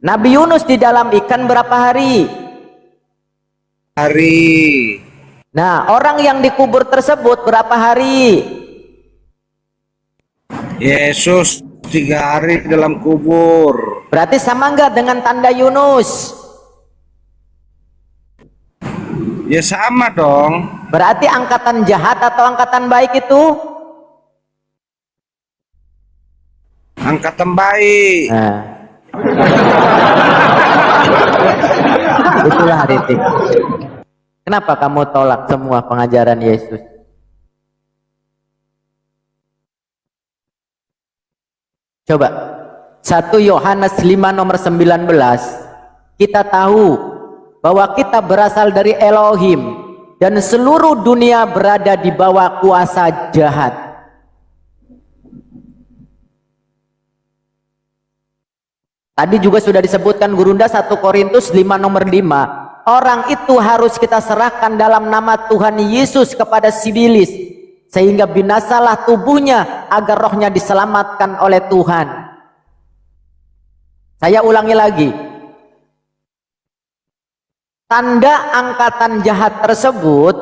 Speaker 5: Nabi Yunus di dalam ikan berapa hari?
Speaker 2: Hari.
Speaker 5: Nah, orang yang dikubur tersebut berapa hari?
Speaker 2: Yesus 3 hari dalam kubur.
Speaker 5: Berarti sama enggak dengan tanda Yunus?
Speaker 2: Ya sama dong.
Speaker 5: Berarti angkatan jahat atau angkatan baik itu?
Speaker 2: Angkatan baik.
Speaker 5: Nah. Itulah Ritik. Kenapa kamu tolak semua pengajaran Yesus? Coba 1 Yohanes 5 nomor 19, kita tahu bahwa kita berasal dari Elohim dan seluruh dunia berada di bawah kuasa jahat. Tadi juga sudah disebutkan Gurunda 1 Korintus 5 nomor 5. Orang itu harus kita serahkan dalam nama Tuhan Yesus kepada sibilis, sehingga binasalah tubuhnya agar rohnya diselamatkan oleh Tuhan. Saya ulangi lagi. Tanda angkatan jahat tersebut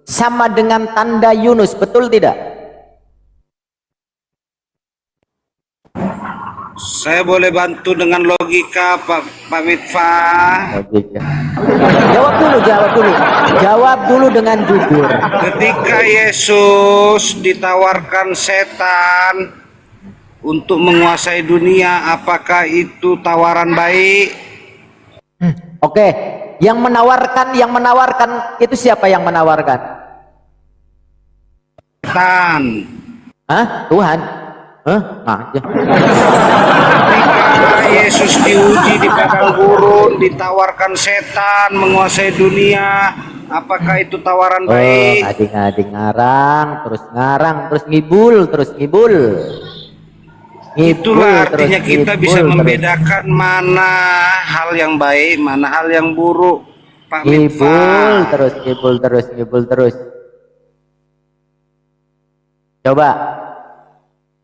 Speaker 5: sama dengan tanda Yunus, betul tidak?
Speaker 2: Saya boleh bantu dengan logika Pak Mitfah.
Speaker 5: Logika. Jawab dulu dengan jujur.
Speaker 2: Ketika Yesus ditawarkan setan untuk menguasai dunia, apakah itu tawaran baik?
Speaker 5: Oke, yang menawarkan itu siapa yang menawarkan?
Speaker 2: Setan.
Speaker 5: Hah? Tuhan? Hah? Aja.
Speaker 2: Ketika Yesus diuji di padang gurun, ditawarkan setan menguasai dunia, apakah itu tawaran baik?
Speaker 5: Ngadi-ngadi ngarang, terus ngibul.
Speaker 2: Itulah artinya kita bisa membedakan mana hal yang baik, mana hal yang buruk, Pak
Speaker 5: ngibul,
Speaker 2: Mitfah.
Speaker 5: ngibul terus. Coba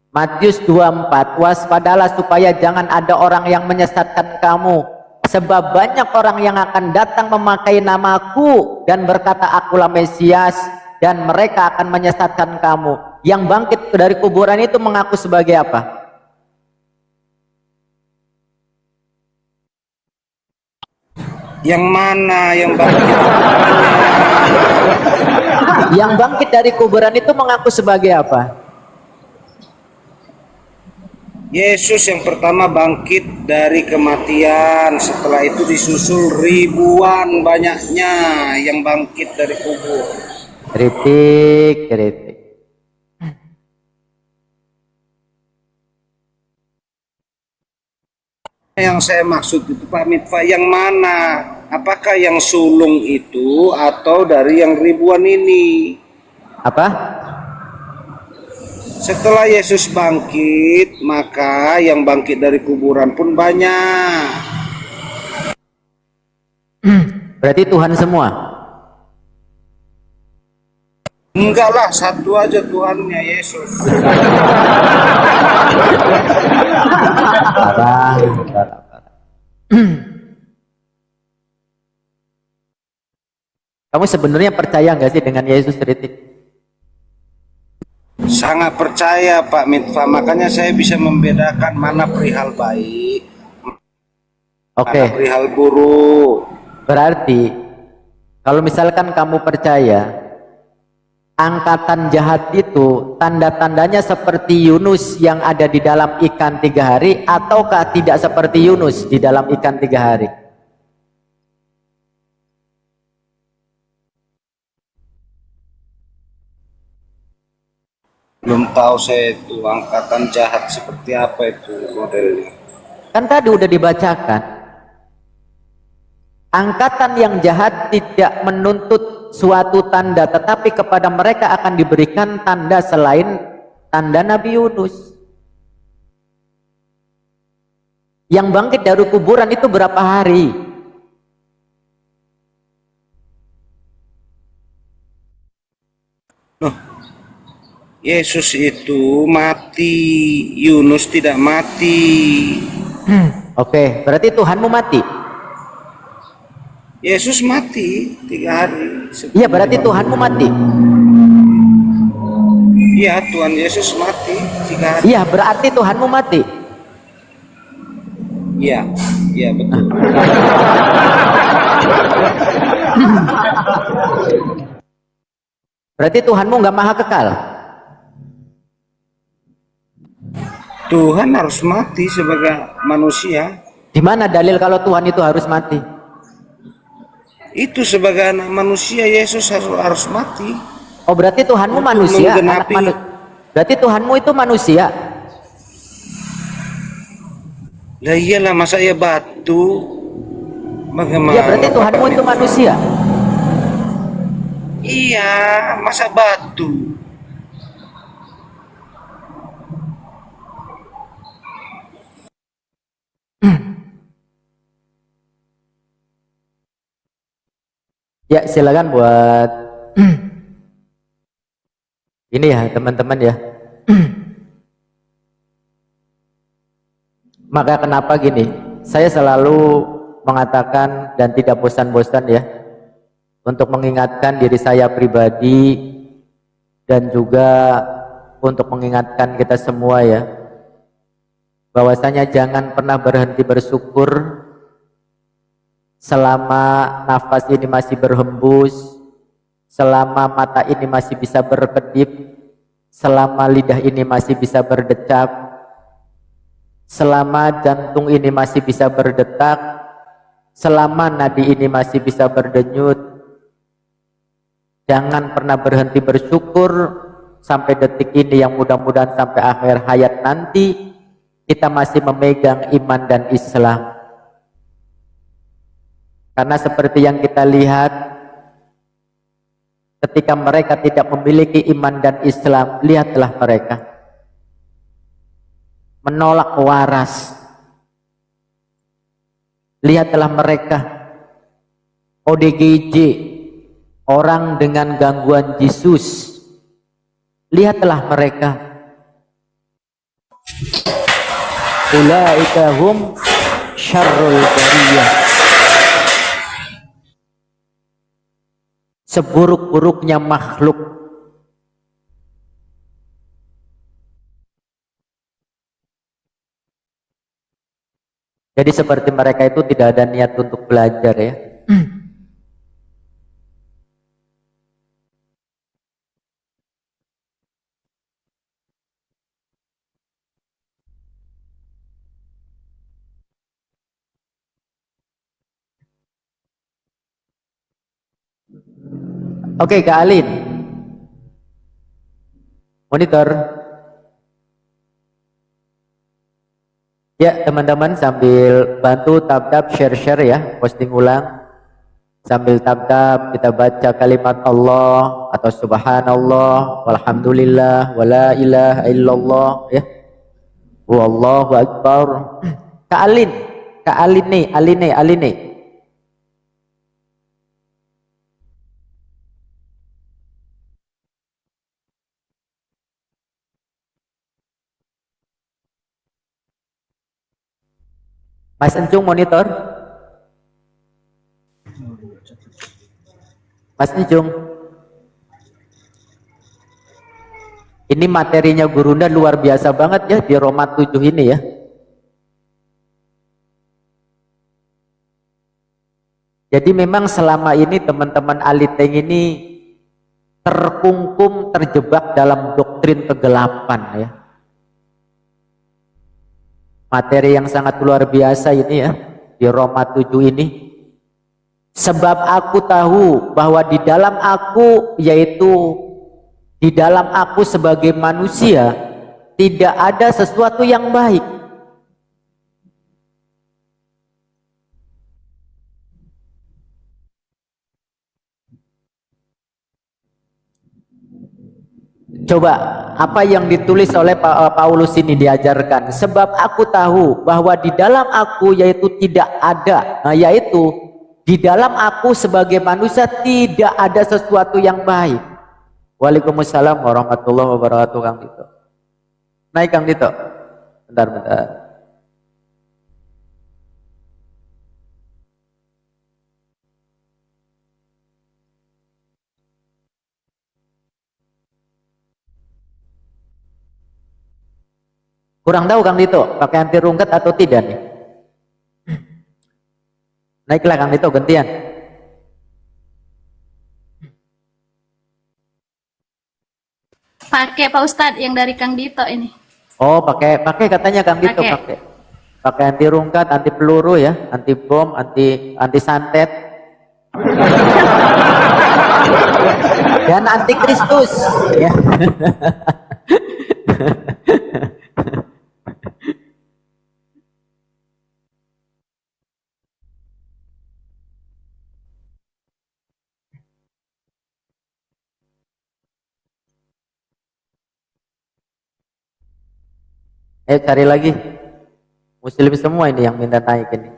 Speaker 5: Matius 24, waspadalah supaya jangan ada orang yang menyesatkan kamu, sebab banyak orang yang akan datang memakai namaku dan berkata akulah Mesias, dan mereka akan menyesatkan kamu. Yang bangkit dari kuburan itu mengaku sebagai apa?
Speaker 2: Yang mana yang bangkit?
Speaker 5: Yang bangkit dari kuburan itu mengaku sebagai apa?
Speaker 2: Yesus yang pertama bangkit dari kematian, setelah itu disusul ribuan banyaknya yang bangkit dari kubur.
Speaker 5: Kritik, kritik.
Speaker 2: Yang saya maksud itu Pak Mitfa, yang mana? Apakah yang sulung itu atau dari yang ribuan ini?
Speaker 5: Apa?
Speaker 2: Setelah Yesus bangkit, maka yang bangkit dari kuburan pun banyak.
Speaker 5: Berarti Tuhan semua?
Speaker 2: Enggak lah, satu aja Tuhannya, Yesus.
Speaker 5: Parah, parah, parah. Kamu sebenarnya percaya nggak sih dengan Yesus, Ritik?
Speaker 2: Sangat percaya Pak Mitfa, makanya saya bisa membedakan mana perihal baik,
Speaker 5: Oke,
Speaker 2: mana perihal buruk.
Speaker 5: berarti kalau misalkan kamu percaya angkatan jahat itu tanda-tandanya seperti Yunus yang ada di dalam ikan 3 hari, ataukah tidak seperti Yunus di dalam ikan 3 hari?
Speaker 2: Belum tahu saya itu angkatan jahat seperti apa itu modelnya.
Speaker 5: Kan tadi udah dibacakan, angkatan yang jahat tidak menuntut suatu tanda, tetapi kepada mereka akan diberikan tanda selain tanda Nabi Yunus. Yang bangkit dari kuburan itu berapa hari?
Speaker 2: Yesus itu mati, Yunus tidak mati.
Speaker 5: Oke, berarti Tuhanmu mati.
Speaker 2: Yesus mati 3 hari.
Speaker 5: Iya, berarti Tuhanmu mati.
Speaker 2: Iya, Tuhan Yesus mati 3 hari.
Speaker 5: Iya, berarti Tuhanmu mati.
Speaker 2: Iya, iya betul.
Speaker 5: Berarti Tuhanmu nggak maha kekal.
Speaker 2: Tuhan harus mati sebagai manusia.
Speaker 5: Di mana dalil kalau Tuhan itu harus mati?
Speaker 2: Itu sebagai anak manusia Yesus harus mati.
Speaker 5: Oh, berarti Tuhanmu
Speaker 2: Untuk
Speaker 5: manusia, anak
Speaker 2: menggenapi.
Speaker 5: Berarti Tuhanmu itu manusia.
Speaker 2: Lah iyalah, masa ya batu? Bagaimana?
Speaker 5: Iya, berarti Tuhanmu itu manusia.
Speaker 2: Iya, masa batu?
Speaker 5: Ya, silakan buat ini ya, teman-teman ya. Maka kenapa gini, saya selalu mengatakan dan tidak bosan-bosan ya untuk mengingatkan diri saya pribadi dan juga untuk mengingatkan kita semua ya, bahwasanya jangan pernah berhenti bersyukur selama nafas ini masih berhembus, selama mata ini masih bisa berkedip, selama lidah ini masih bisa berdecap, selama jantung ini masih bisa berdetak, selama nadi ini masih bisa berdenyut. Jangan pernah berhenti bersyukur sampai detik ini, yang mudah-mudahan sampai akhir hayat nanti kita masih memegang iman dan Islam. Karena seperti yang kita lihat, ketika mereka tidak memiliki iman dan Islam, lihatlah mereka menolak waras. Lihatlah mereka ODGJ, orang dengan gangguan jisus, Lihatlah mereka. Ulaika hum syarrul bariyah. Seburuk-buruknya makhluk. Jadi seperti mereka itu tidak ada niat untuk belajar ya. Oke, Kak Alin. Monitor. Ya, teman-teman sambil bantu tab-tab share-share ya, posting ulang. Sambil tab-tab kita baca kalimat Allah atau subhanallah, walhamdulillah, wala ilaha illallah ya. Wallahu akbar. Kak Alin, Kak Alin nih. Mas Encung monitor. Mas Encung. Ini materinya Gurunda luar biasa banget ya di Roma 7 ini ya. Jadi memang selama ini teman-teman Aliteng ini terkungkum, terjebak dalam doktrin kegelapan ya. Materi yang sangat luar biasa ini ya di Roma 7 ini. Sebab aku tahu bahwa di dalam aku, yaitu di dalam aku sebagai manusia, tidak ada sesuatu yang baik. Coba apa yang ditulis oleh Paulus ini diajarkan. Sebab aku tahu bahwa di dalam aku, yaitu tidak ada, yaitu di dalam aku sebagai manusia tidak ada sesuatu yang baik. Waalaikumsalam warahmatullahi wabarakatuh. Kang Dito. Naik Kang Dito. Bentar. Kurang tahu Kang Dito, pakai anti rungkat atau tidak nih? Naiklah Kang Dito gantian.
Speaker 6: Pakai Pak Ustadz yang dari Kang Dito ini.
Speaker 5: Oh, pakai katanya Kang Dito pakai. Pakai anti rungkat, anti peluru ya, anti bom, anti santet. Dan anti Kristus ya. Cari lagi. Muslim semua ini yang minta naik ini.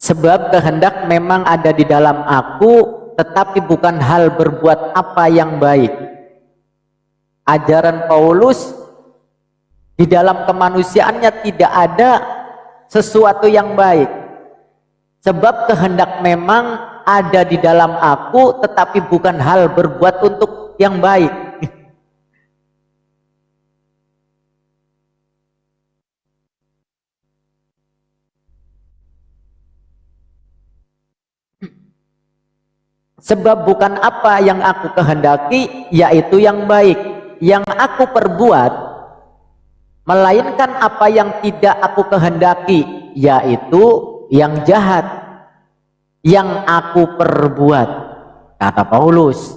Speaker 5: Sebab kehendak memang ada di dalam aku, tetapi bukan hal berbuat apa yang baik. Ajaran Paulus di dalam kemanusiaannya tidak ada sesuatu yang baik. Sebab kehendak memang ada di dalam aku, tetapi bukan hal berbuat untuk yang baik. Sebab bukan apa yang aku kehendaki, yaitu yang baik, yang aku perbuat, melainkan apa yang tidak aku kehendaki, yaitu yang jahat yang aku perbuat, kata Paulus.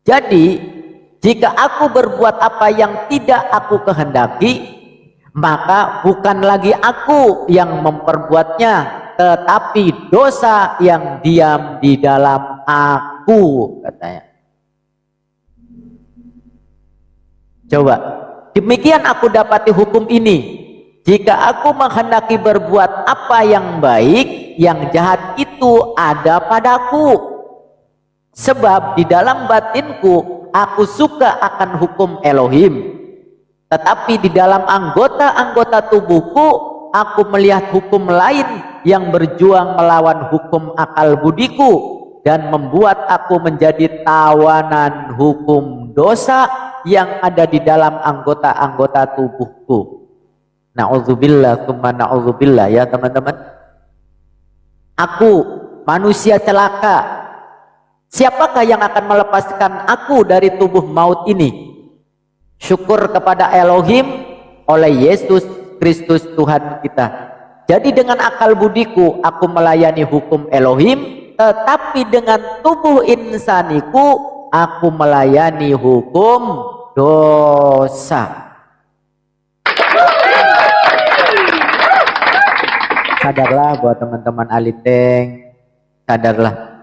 Speaker 5: Jadi jika aku berbuat apa yang tidak aku kehendaki, maka bukan lagi aku yang memperbuatnya, tetapi dosa yang diam di dalam aku, katanya. Coba Demikian aku dapati hukum ini. Jika aku menghendaki berbuat apa yang baik, yang jahat itu ada padaku. Sebab di dalam batinku aku suka akan hukum Elohim. Tetapi di dalam anggota-anggota tubuhku aku melihat hukum lain yang berjuang melawan hukum akal budiku dan membuat aku menjadi tawanan hukum dosa yang ada di dalam anggota-anggota tubuhku. Na'udzubillah, tsumma na'udzubillah ya teman-teman. Aku manusia celaka. Siapakah yang akan melepaskan aku dari tubuh maut ini? Syukur kepada Elohim oleh Yesus Kristus Tuhan kita. Jadi dengan akal budiku aku melayani hukum Elohim, tetapi dengan tubuh insaniku aku melayani hukum dosa. Sadarlah buat teman-teman Aliteng, sadarlah.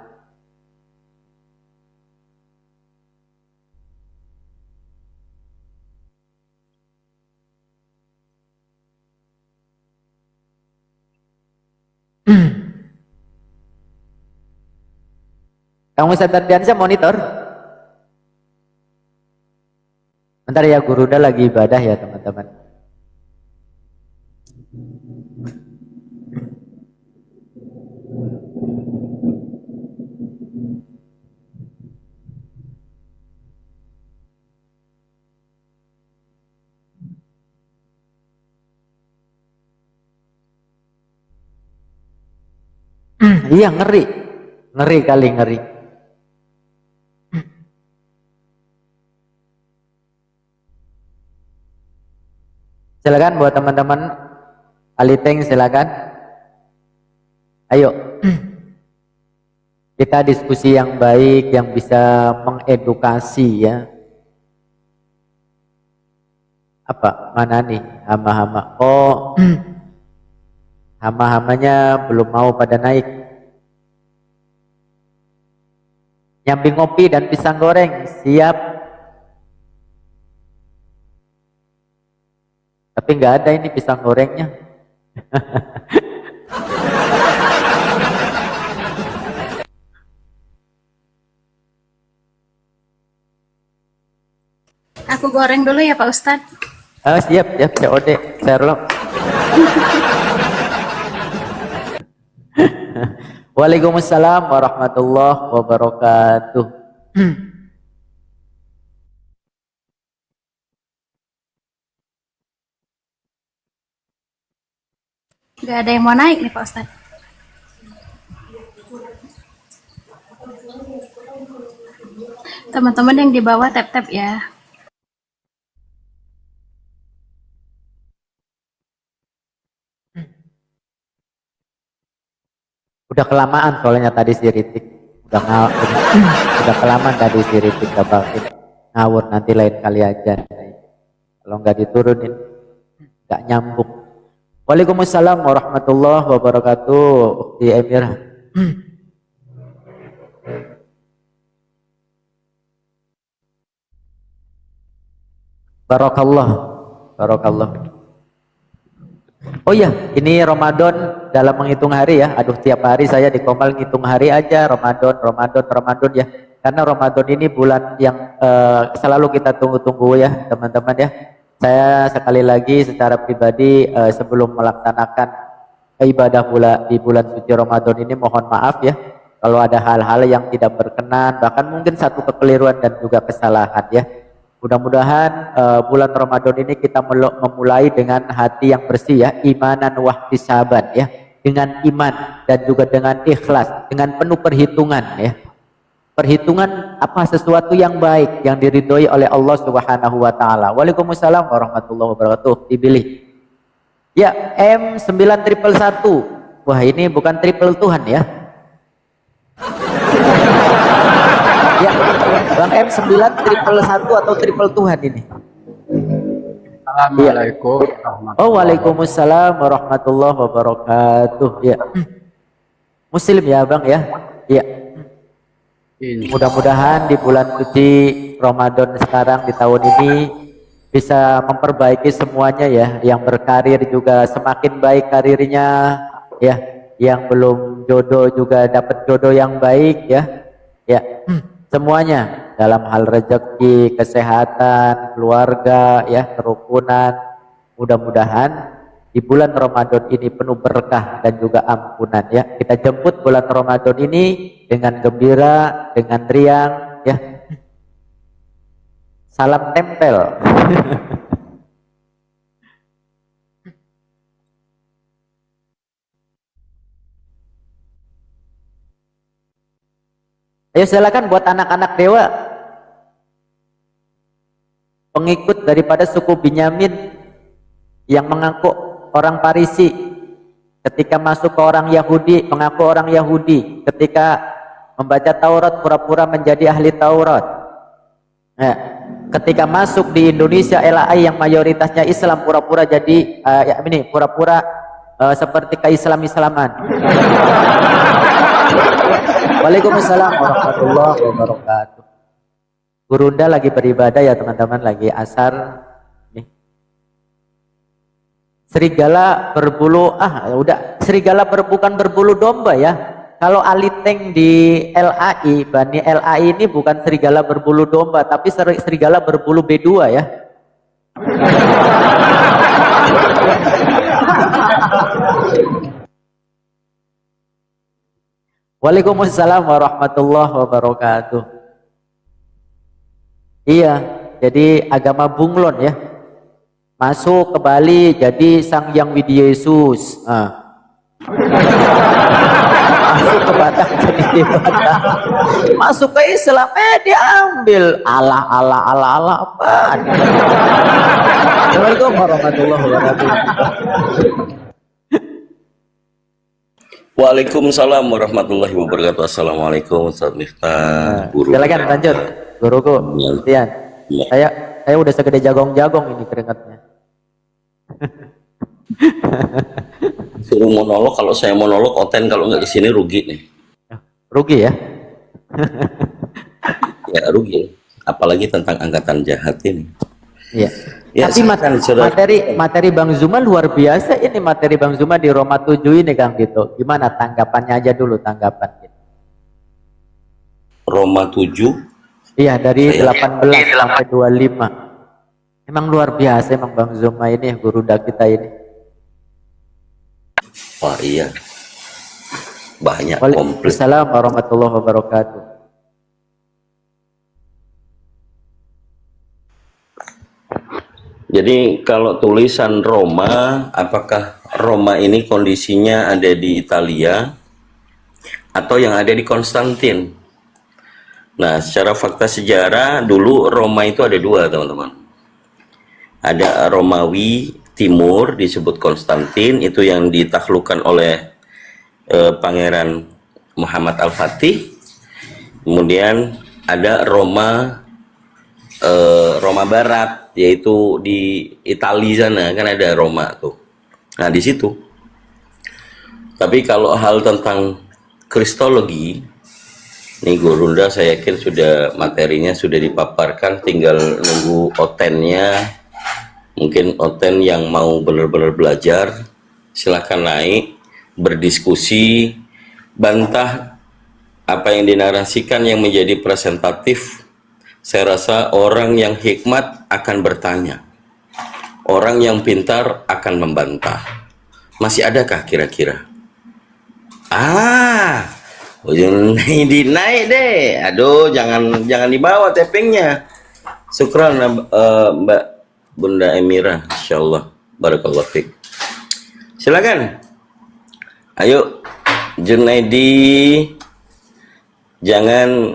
Speaker 5: Kamu sadar Diansyah monitor? Bentar ya, guru udah lagi ibadah ya teman-teman. Iya, ngeri kali, ngeri. Silakan buat teman-teman Aliteng, silakan. Ayo kita diskusi yang baik yang bisa mengedukasi ya. Apa mana nih hama-hama? Oh, hama-hamanya belum mau pada naik. Nyambi ngopi dan pisang goreng siap. Tapi nggak ada ini pisang gorengnya.
Speaker 6: Aku goreng dulu ya Pak Ustadz.
Speaker 5: Oh, siap, COD, Sherlock. Waalaikumsalam warahmatullahi wabarakatuh.
Speaker 6: Gak ada yang mau naik nih Pak Ustadz. Teman-teman yang di bawah tap-tap ya.
Speaker 5: Udah kelamaan soalnya tadi si Ritik. Udah kelamaan tadi si Ritik ngawur, nanti lain kali aja. Kalau nggak diturunin nggak nyambung. Waalaikumsalam warahmatullahi wabarakatuh. Ukti Emirah. Barakallah. Oh iya, ini Ramadan dalam menghitung hari ya. Aduh, tiap hari saya di Komal ngitung hari aja Ramadan ya. Karena Ramadan ini bulan yang selalu kita tunggu-tunggu ya, teman-teman ya. Saya sekali lagi secara pribadi sebelum melaksanakan ibadah di bulan suci Ramadan ini mohon maaf ya kalau ada hal-hal yang tidak berkenan, bahkan mungkin satu kekeliruan dan juga kesalahan ya. Mudah-mudahan bulan Ramadan ini kita memulai dengan hati yang bersih ya, imanan wahtisaban ya, dengan iman dan juga dengan ikhlas, dengan penuh perhitungan ya. Perhitungan apa sesuatu yang baik yang diridhoi oleh Allah Subhanahu wa taala. Waalaikumsalam warahmatullahi wabarakatuh. Dipilih. Ya, M9111. Wah, ini bukan triple Tuhan ya. Ya, Bang M9111 atau triple Tuhan ini?
Speaker 7: Assalamualaikum warahmatullahi
Speaker 5: Oh, waalaikumsalam warahmatullahi wabarakatuh. Ya. Muslim ya, Bang ya? Ya. Mudah-mudahan di bulan suci Ramadan sekarang di tahun ini bisa memperbaiki semuanya ya, yang berkarir juga semakin baik karirnya ya, yang belum jodoh juga dapat jodoh yang baik ya, ya semuanya dalam hal rezeki, kesehatan, keluarga ya, kerukunan. Mudah-mudahan di bulan Ramadan ini penuh berkah dan juga ampunan ya. Kita jemput bulan Ramadan ini dengan gembira, dengan riang ya. Salam tempel. Ayo silakan buat anak-anak dewa, pengikut daripada suku Binyamin yang mengaku orang Parisi, ketika masuk ke orang Yahudi mengaku orang Yahudi, ketika membaca Taurat pura-pura menjadi ahli Taurat. Nah, ketika masuk di Indonesia LAI yang mayoritasnya Islam pura-pura jadi ya ini pura-pura seperti keislam-islaman. Waalaikumsalam warahmatullahi wabarakatuh. Gurunda lagi beribadah ya teman-teman, lagi asar nih. Serigala berbulu udah, serigala bukan berbulu domba ya. Kalau aliteng di LAI, Bani LAI ini bukan serigala berbulu domba, tapi serigala berbulu B2 ya. Waalaikumsalam warahmatullahi wabarakatuh. Iya, jadi agama bunglon ya. Masuk ke Bali jadi Sang Hyang Widi Yesus. Masuk ke Batak jadi Batak. Masuk ke Islam diambil Allah apaan. Assalamualaikum warahmatullahi wabarakatuh.
Speaker 7: Waalaikumsalam warahmatullahi wabarakatuh. Assalamualaikum Ustaz Miftah. Guru.
Speaker 5: Silakan lanjut, guruku. Sekian. Saya udah segede jagong-jagong ini keringatnya.
Speaker 7: Suruh monolog, kalau saya monolog Oten kalau nggak kesini rugi nih.
Speaker 5: Rugi ya?
Speaker 7: Ya rugi. Apalagi tentang angkatan jahat ini.
Speaker 5: Iya.
Speaker 7: Ya,
Speaker 5: tapi materi Bang Zuma luar biasa ini, materi Bang Zuma di Roma 7 ini Kang gitu. Gimana tanggapannya aja dulu, tanggapan gitu.
Speaker 7: Roma 7.
Speaker 5: Iya, dari 18 sampai 25. Emang luar biasa emang Bang Zuma ini, guru kita ini.
Speaker 7: Wah iya. Banyak komplit.
Speaker 5: Waalaikumsalam warahmatullahi wabarakatuh.
Speaker 7: Jadi kalau tulisan Roma, apakah Roma ini kondisinya ada di Italia atau yang ada di Konstantin? Nah, secara fakta sejarah dulu Roma itu ada dua, teman-teman. Ada Romawi Timur disebut Konstantin, itu yang ditaklukkan oleh Pangeran Muhammad Al-Fatih. Kemudian ada Roma Barat, yaitu di Italia sana kan ada Roma tuh. Nah di situ. Tapi kalau hal tentang kristologi, nih Gurunda saya yakin sudah materinya sudah dipaparkan, tinggal nunggu Otennya. Mungkin Oten yang mau benar-benar belajar, silakan naik, berdiskusi, bantah apa yang dinarasikan yang menjadi presentatif. Saya rasa orang yang hikmat akan bertanya, orang yang pintar akan membantah. Masih adakah kira-kira? Dinaik deh. Aduh, jangan dibawa tappingnya. Syukran Mbak Bunda Emira, insyaallah. Barakallahu fiik. Silakan. Ayo Junaidi. Jangan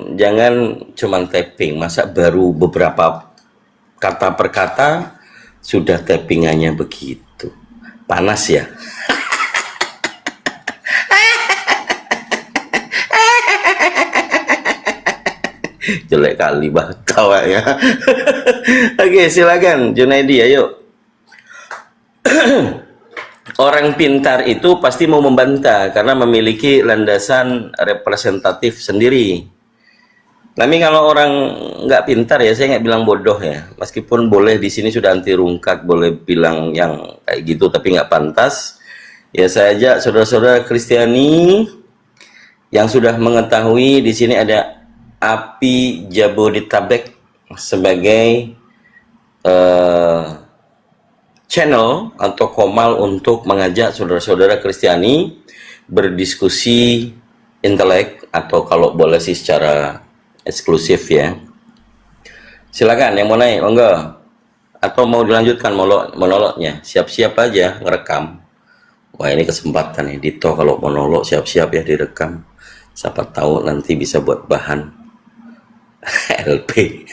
Speaker 7: cuman tapping, masa baru beberapa kata per kata sudah tappingannya begitu. Panas ya? Jelek kali tawa ya. Oke, silakan Junaidi, ayo. Orang pintar itu pasti mau membantah karena memiliki landasan representatif sendiri. Tapi kalau orang nggak pintar ya, saya nggak bilang bodoh ya. Meskipun boleh di sini sudah anti rungkat, boleh bilang yang kayak gitu, tapi nggak pantas. Ya saya ajak saudara-saudara Kristiani yang sudah mengetahui di sini ada Api Jabodetabek sebagai channel atau komal untuk mengajak saudara-saudara Kristiani berdiskusi intelek, atau kalau boleh sih secara eksklusif ya. Silakan yang mau naik, monggo. Atau mau dilanjutkan monolognya, siap-siap aja ngerekam. Wah ini kesempatan nih, Dito kalau monolog siap-siap ya direkam. Siapa tahu nanti bisa buat bahan LP.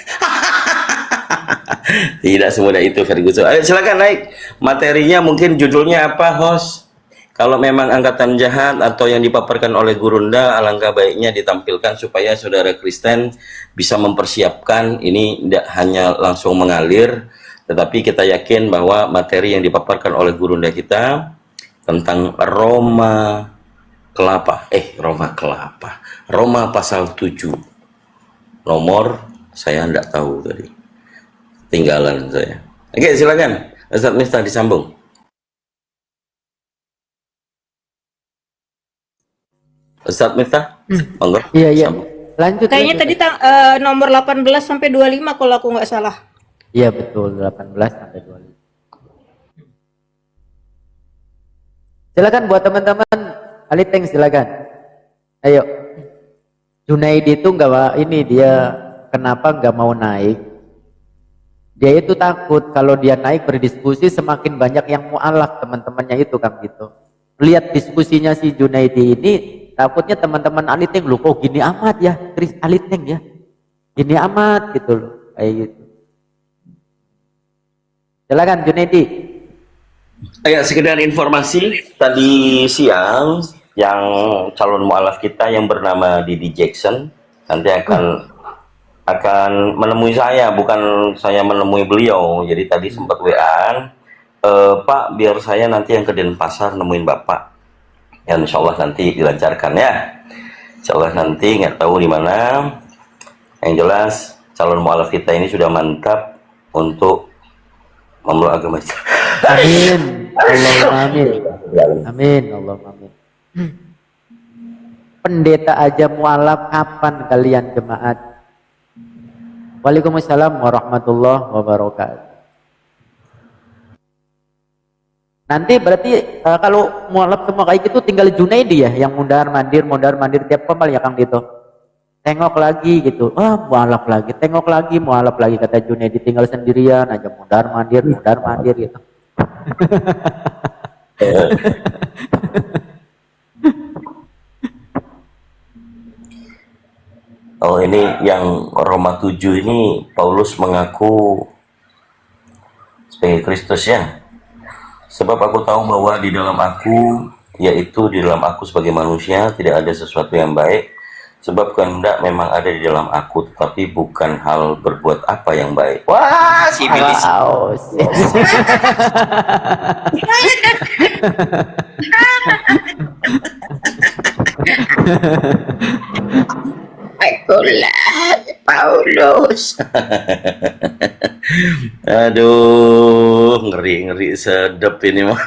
Speaker 7: Tidak semudah itu Ferguson. Ayo silakan naik. Materinya mungkin judulnya apa, host? Kalau memang angkatan jahat atau yang dipaparkan oleh Gurunda, alangkah baiknya ditampilkan supaya saudara Kristen bisa mempersiapkan. Ini tidak hanya langsung mengalir, tetapi kita yakin bahwa materi yang dipaparkan oleh Gurunda kita tentang Roma pasal 7. Nomor saya tidak tahu tadi. Tinggalan saya. Oke, silakan. Ustaz Miftah disambung. Ustaz Miftah, monggo.
Speaker 5: Iya.
Speaker 7: Sambung.
Speaker 5: Lanjut.
Speaker 8: Kayaknya
Speaker 5: lanjut.
Speaker 8: tadi nomor 18 sampai 25 kalau aku nggak salah.
Speaker 5: Iya betul, 18 sampai 25. Silakan buat teman-teman Aliteng, silakan. Ayo. Junaidi itu dia kenapa nggak mau naik? Dia itu takut kalau dia naik berdiskusi semakin banyak yang mualaf teman-temannya itu kan gitu. Lihat diskusinya si Junaidi ini, takutnya teman-teman Aliteng, loh kok gini amat ya, Chris Aliteng ya, gini amat gitu loh, kayak gitu. Silakan Junaidi.
Speaker 7: Ya, sekedar informasi, tadi siang yang calon mualaf kita yang bernama Didi Jackson nanti akan menemui saya, bukan saya menemui beliau. Jadi tadi sempat WA-an, Pak, biar saya nanti yang ke Denpasar nemuin Bapak. Ya, insya Allah nanti dilancarkan ya. Insya Allah nanti nggak tahu di mana. Yang jelas calon mualaf kita ini sudah mantap untuk memeluk agama Islam.
Speaker 5: Amin. Allahumma amin. Amin. Allahumma amin. Pendeta aja mualaf, kapan kalian jemaat? Waalaikumsalam warahmatullahi wabarakatuh. Nanti berarti kalau mualaf semua kayak gitu tinggal Junaidi ya yang mondar mandir tiap pemal ya Kang Dito. Tengok lagi gitu, mualaf lagi, tengok lagi, mualaf lagi, kata Junaidi, tinggal sendirian aja mondar mandir gitu.
Speaker 7: Oh, ini yang Roma 7 ini Paulus mengaku sebagai Kristus ya. Sebab aku tahu bahwa di dalam aku, yaitu di dalam aku sebagai manusia, tidak ada sesuatu yang baik. Sebab kehendak memang ada di dalam aku, tetapi bukan hal berbuat apa yang baik. Wah, si iblis. Akulah Paulus. Aduh, ngeri sedep ini mah.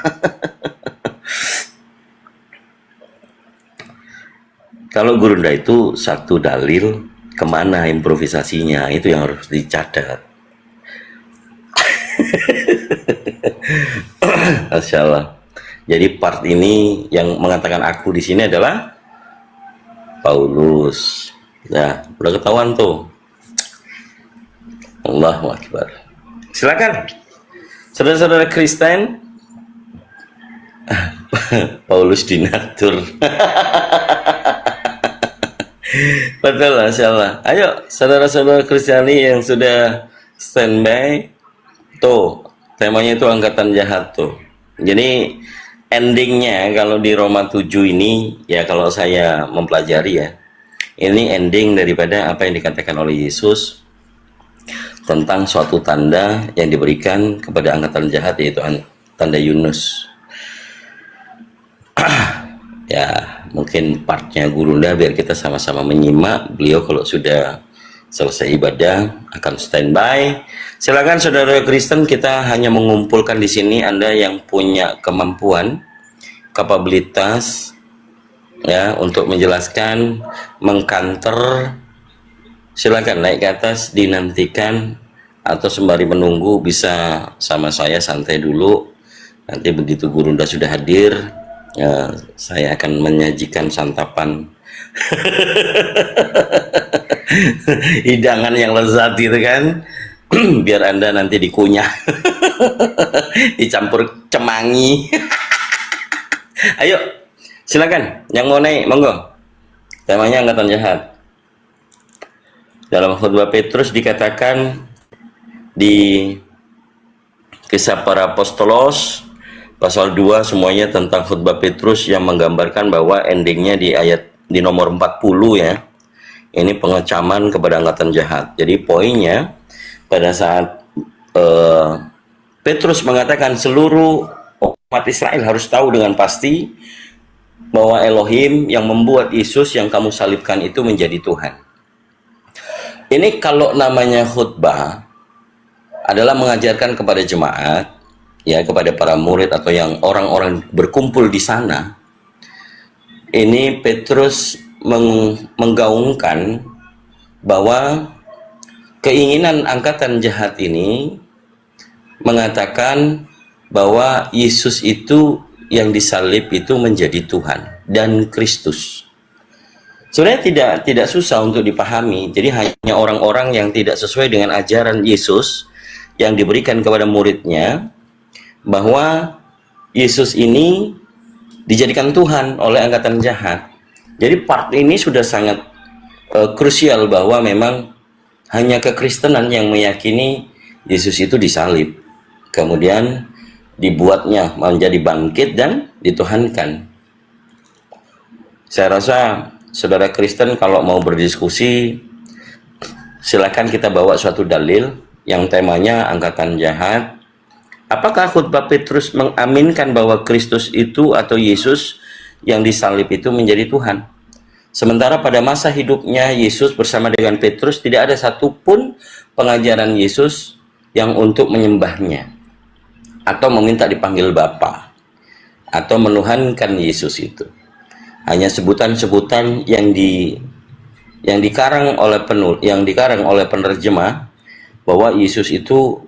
Speaker 7: Kalau Gurunda itu satu dalil, kemana improvisasinya, itu yang harus dicatat. Masya Allah. Jadi part ini yang mengatakan aku di sini adalah Paulus. Nah, udah ketahuan tuh. Allahu Akbar. Silakan, saudara-saudara Kristen. Paulus dinatur. Betul, Masya Allah. Ayo, saudara-saudara Kristiani yang sudah standby, tuh temanya itu angkatan jahat tuh. Jadi endingnya kalau di Roma 7 ini, ya kalau saya mempelajari ya, ini ending daripada apa yang dikatakan oleh Yesus tentang suatu tanda yang diberikan kepada angkatan jahat, yaitu tanda Yunus. Ya, mungkin partnya Gurunda biar kita sama-sama menyimak. Beliau kalau sudah selesai ibadah akan standby. Silakan saudara Kristen, kita hanya mengumpulkan di sini Anda yang punya kemampuan, kapabilitas ya untuk menjelaskan, mengkanter. Silakan naik ke atas, dinantikan, atau sembari menunggu bisa sama saya santai dulu. Nanti begitu Gurunda sudah hadir, saya akan menyajikan santapan hidangan yang lezat gitu kan. Biar Anda nanti dikunyah dicampur cemangi. Ayo silakan yang mau naik, monggo. Temanya angkatan jahat. Dalam khutbah Petrus dikatakan di Kisah Para Apostolos pasal 2 semuanya tentang khutbah Petrus yang menggambarkan bahwa endingnya di nomor 40 ya. Ini pengecaman kepada angkatan jahat. Jadi poinnya pada saat Petrus mengatakan seluruh umat Israel harus tahu dengan pasti bahwa Elohim yang membuat Yesus yang kamu salibkan itu menjadi Tuhan. Ini kalau namanya khutbah adalah mengajarkan kepada jemaat, ya, kepada para murid atau yang orang-orang berkumpul di sana. Ini Petrus menggaungkan bahwa keinginan angkatan jahat ini mengatakan bahwa Yesus itu yang disalib itu menjadi Tuhan dan Kristus. Sebenarnya tidak susah untuk dipahami. Jadi hanya orang-orang yang tidak sesuai dengan ajaran Yesus yang diberikan kepada muridnya, bahwa Yesus ini dijadikan Tuhan oleh angkatan jahat. Jadi part ini sudah sangat krusial bahwa memang hanya kekristenan yang meyakini Yesus itu disalib, kemudian dibuatnya menjadi bangkit dan dituhankan. Saya rasa saudara Kristen kalau mau berdiskusi, silakan kita bawa suatu dalil yang temanya angkatan jahat. Apakah khutbah Petrus mengaminkan bahwa Kristus itu atau Yesus yang disalib itu menjadi Tuhan? Sementara pada masa hidupnya Yesus bersama dengan Petrus tidak ada satupun pengajaran Yesus yang untuk menyembahnya atau meminta dipanggil Bapa atau menuhankan Yesus itu. Hanya sebutan-sebutan yang dikarang oleh penerjemah bahwa Yesus itu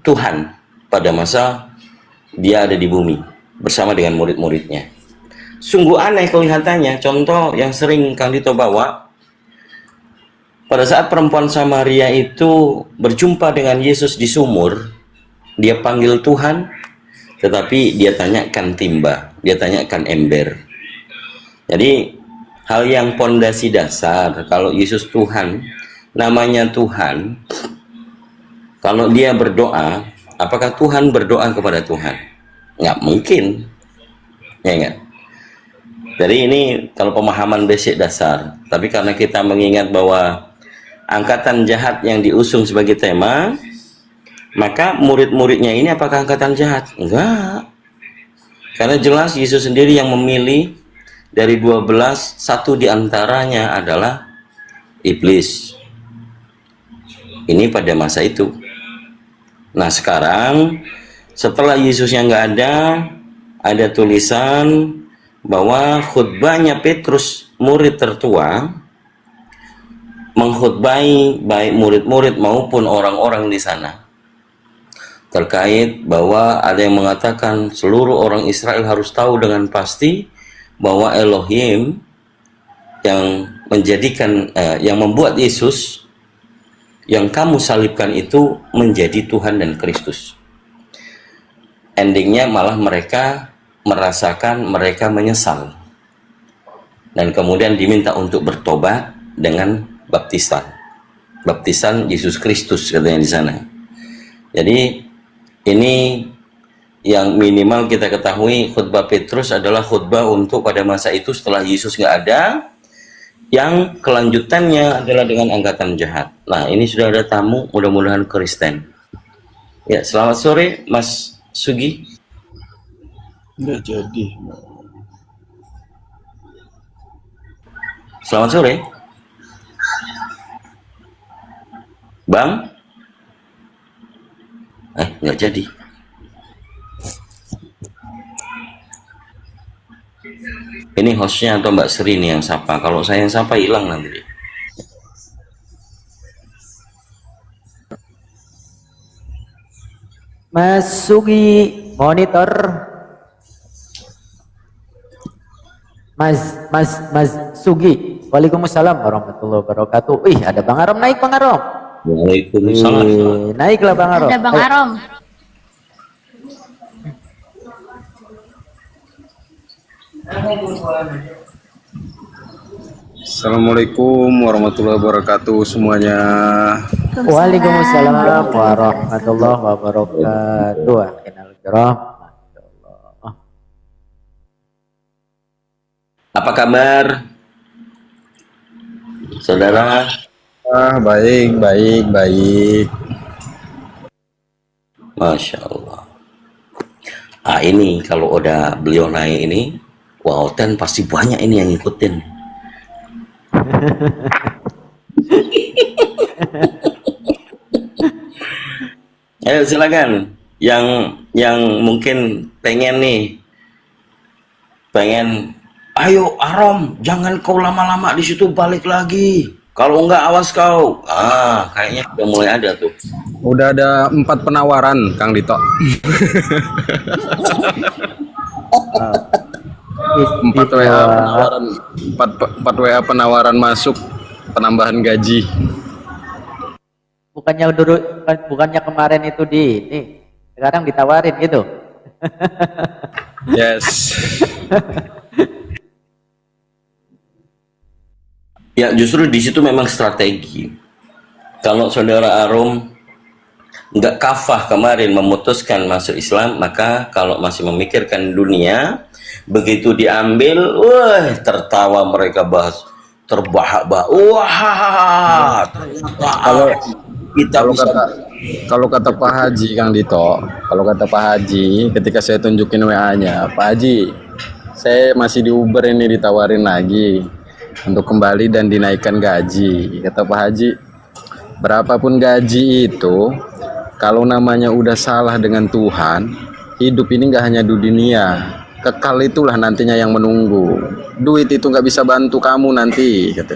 Speaker 7: Tuhan pada masa dia ada di bumi bersama dengan murid-muridnya. Sungguh aneh kelihatannya. Contoh yang sering Kang Dito bawa, pada saat perempuan Samaria itu berjumpa dengan Yesus di sumur, dia panggil Tuhan, tetapi dia tanyakan timba, dia tanyakan ember. Jadi hal yang pondasi dasar, kalau Yesus Tuhan, namanya Tuhan, kalau dia berdoa, apakah Tuhan berdoa kepada Tuhan? Nggak mungkin, ya enggak? Jadi ini kalau pemahaman basic dasar. Tapi karena kita mengingat bahwa angkatan jahat yang diusung sebagai tema, maka murid-muridnya ini apakah angkatan jahat? Enggak. Karena jelas Yesus sendiri yang memilih dari 12, satu diantaranya adalah iblis. Ini pada masa itu. Nah sekarang setelah Yesusnya nggak ada tulisan bahwa khutbahnya Petrus, murid tertua, mengkhutbai baik murid-murid maupun orang-orang di sana terkait bahwa ada yang mengatakan seluruh orang Israel harus tahu dengan pasti bahwa Elohim yang yang membuat Yesus yang kamu salibkan itu menjadi Tuhan dan Kristus. Endingnya malah mereka merasakan mereka menyesal dan kemudian diminta untuk bertobat dengan baptisan Yesus Kristus katanya di sana. Jadi ini yang minimal kita ketahui, khutbah Petrus adalah khutbah untuk pada masa itu setelah Yesus nggak ada, yang kelanjutannya adalah dengan angkatan jahat. Nah ini sudah ada tamu, mudah-mudahan Kristen. Ya, selamat sore Mas Sugi.
Speaker 9: Nggak jadi.
Speaker 7: Selamat sore. Bang? Nggak jadi. Ini hostnya atau Mbak Sri nih yang sapa? Kalau saya yang sapa hilang nanti.
Speaker 5: Mas Sugi monitor. Mas Sugi. Waalaikumsalam warahmatullahi wabarakatuh. Ih, ada Bang Arom naik, Bang Arom.
Speaker 7: Waalaikumsalam.
Speaker 5: Naiklah Bang Arom.
Speaker 6: Ada Bang
Speaker 5: Ayo.
Speaker 6: Arom.
Speaker 9: Assalamualaikum warahmatullahi wabarakatuh semuanya.
Speaker 5: Waalaikumsalam warahmatullahi wabarakatuh. Akhirul kiram. Masyaallah.
Speaker 7: Apa kabar? Saudara?
Speaker 9: Baik.
Speaker 7: Masya Allah. Ini kalau udah beliau naik ini, wow, pasti banyak ini yang ngikutin. Ayo silakan. Yang mungkin pengen, ayo Arom, jangan kau lama-lama di situ, balik lagi. Kalau enggak awas kau. Kayaknya udah mulai ada tuh.
Speaker 9: Udah ada 4 penawaran Kang Dito. 4 WA penawaran, 4 WA penawaran masuk penambahan gaji.
Speaker 5: Bukannya kemarin itu sekarang ditawarin gitu.
Speaker 9: Yes.
Speaker 7: Ya justru di situ memang strategi. Kalau saudara Arom nggak kafah kemarin memutuskan masuk Islam, maka kalau masih memikirkan dunia, begitu diambil, tertawa mereka bahas, terbahak-bahak. Wah,
Speaker 9: Kalau kata Pak Haji Kang Dito, ketika saya tunjukin WA-nya, Pak Haji, saya masih di Uber ini ditawarin lagi untuk kembali dan dinaikkan gaji. Kata Pak Haji, berapapun gaji itu, kalau namanya udah salah dengan Tuhan, hidup ini nggak hanya di dunia, kekal itulah nantinya yang menunggu. Duit itu nggak bisa bantu kamu nanti, kata.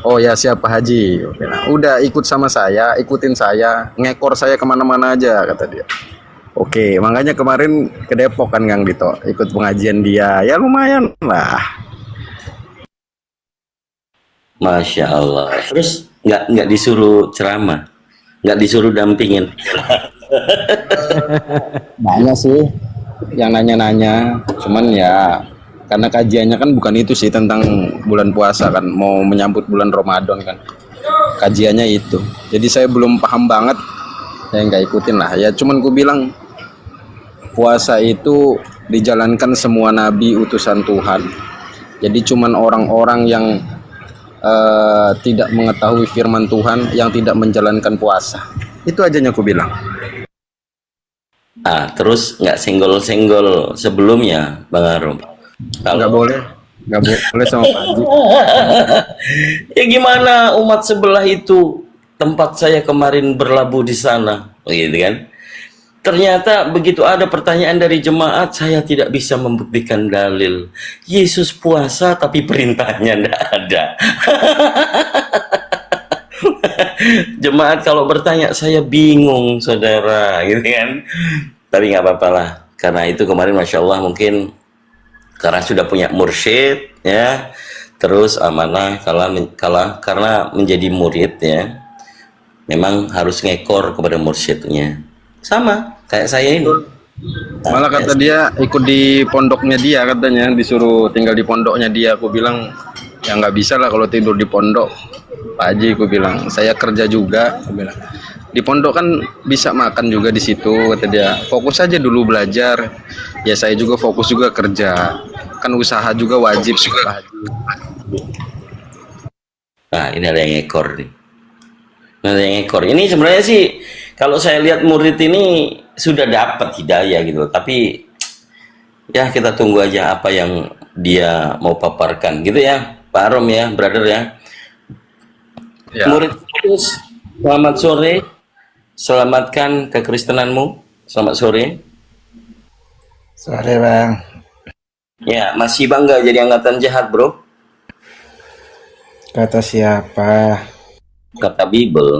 Speaker 9: Oh ya siap Pak Haji. Oke, nah, udah ikut sama saya, ikutin saya, ngekor saya kemana-mana aja, kata dia. Oke, makanya kemarin ke Depok kan Kang Dito, ikut pengajian dia, ya lumayan lah.
Speaker 7: Masya Allah. Terus nggak disuruh ceramah, nggak disuruh dampingin.
Speaker 9: Banyak sih yang nanya-nanya, cuman ya karena kajiannya kan bukan itu sih, tentang bulan puasa kan, mau menyambut bulan Ramadan kan, kajiannya itu. Jadi saya belum paham banget, saya nggak ikutin lah. Ya cuman ku bilang puasa itu dijalankan semua nabi utusan Tuhan. Jadi cuman orang-orang yang tidak mengetahui firman Tuhan yang tidak menjalankan puasa. Itu aja yang aku bilang.
Speaker 7: Terus nggak senggol-senggol sebelumnya, Bang Arom?
Speaker 9: Nggak boleh sama Pak Haji.
Speaker 7: Ya gimana umat sebelah itu, tempat saya kemarin berlabuh di sana, gitu kan? Ternyata begitu ada pertanyaan dari jemaat, saya tidak bisa membuktikan dalil. Yesus puasa tapi perintahnya tidak ada. Jemaat kalau bertanya saya bingung, saudara, gitu kan? Tapi nggak apa-apa lah, karena itu kemarin Masya Allah mungkin karena sudah punya mursyid, ya, terus amanah karena menjadi murid, ya, memang harus ngekor kepada mursyidnya. Sama kayak saya ini.
Speaker 9: Malah kata dia ikut di pondoknya dia, katanya disuruh tinggal di pondoknya dia. Aku bilang ya nggak bisa lah kalau tidur di pondok Pak Haji. Aku bilang saya kerja juga, aku bilang di pondok kan bisa makan juga di situ, kata dia. Fokus aja dulu belajar. Ya saya juga fokus juga kerja, kan usaha juga wajib juga Pak Haji.
Speaker 7: Nah ini ada yang ekor nih, ada yang ekor. Ini sebenarnya sih kalau saya lihat murid ini sudah dapat hidayah gitu, tapi ya kita tunggu aja apa yang dia mau paparkan gitu ya, Pak Arom ya, brother ya.
Speaker 9: Ya.
Speaker 7: Murid Selamat sore. Selamatkan kekristenanmu. Selamat sore.
Speaker 2: Sore bang.
Speaker 7: Ya, masih bangga jadi angkatan jahat, bro.
Speaker 2: Kata siapa?
Speaker 7: Kata Bible.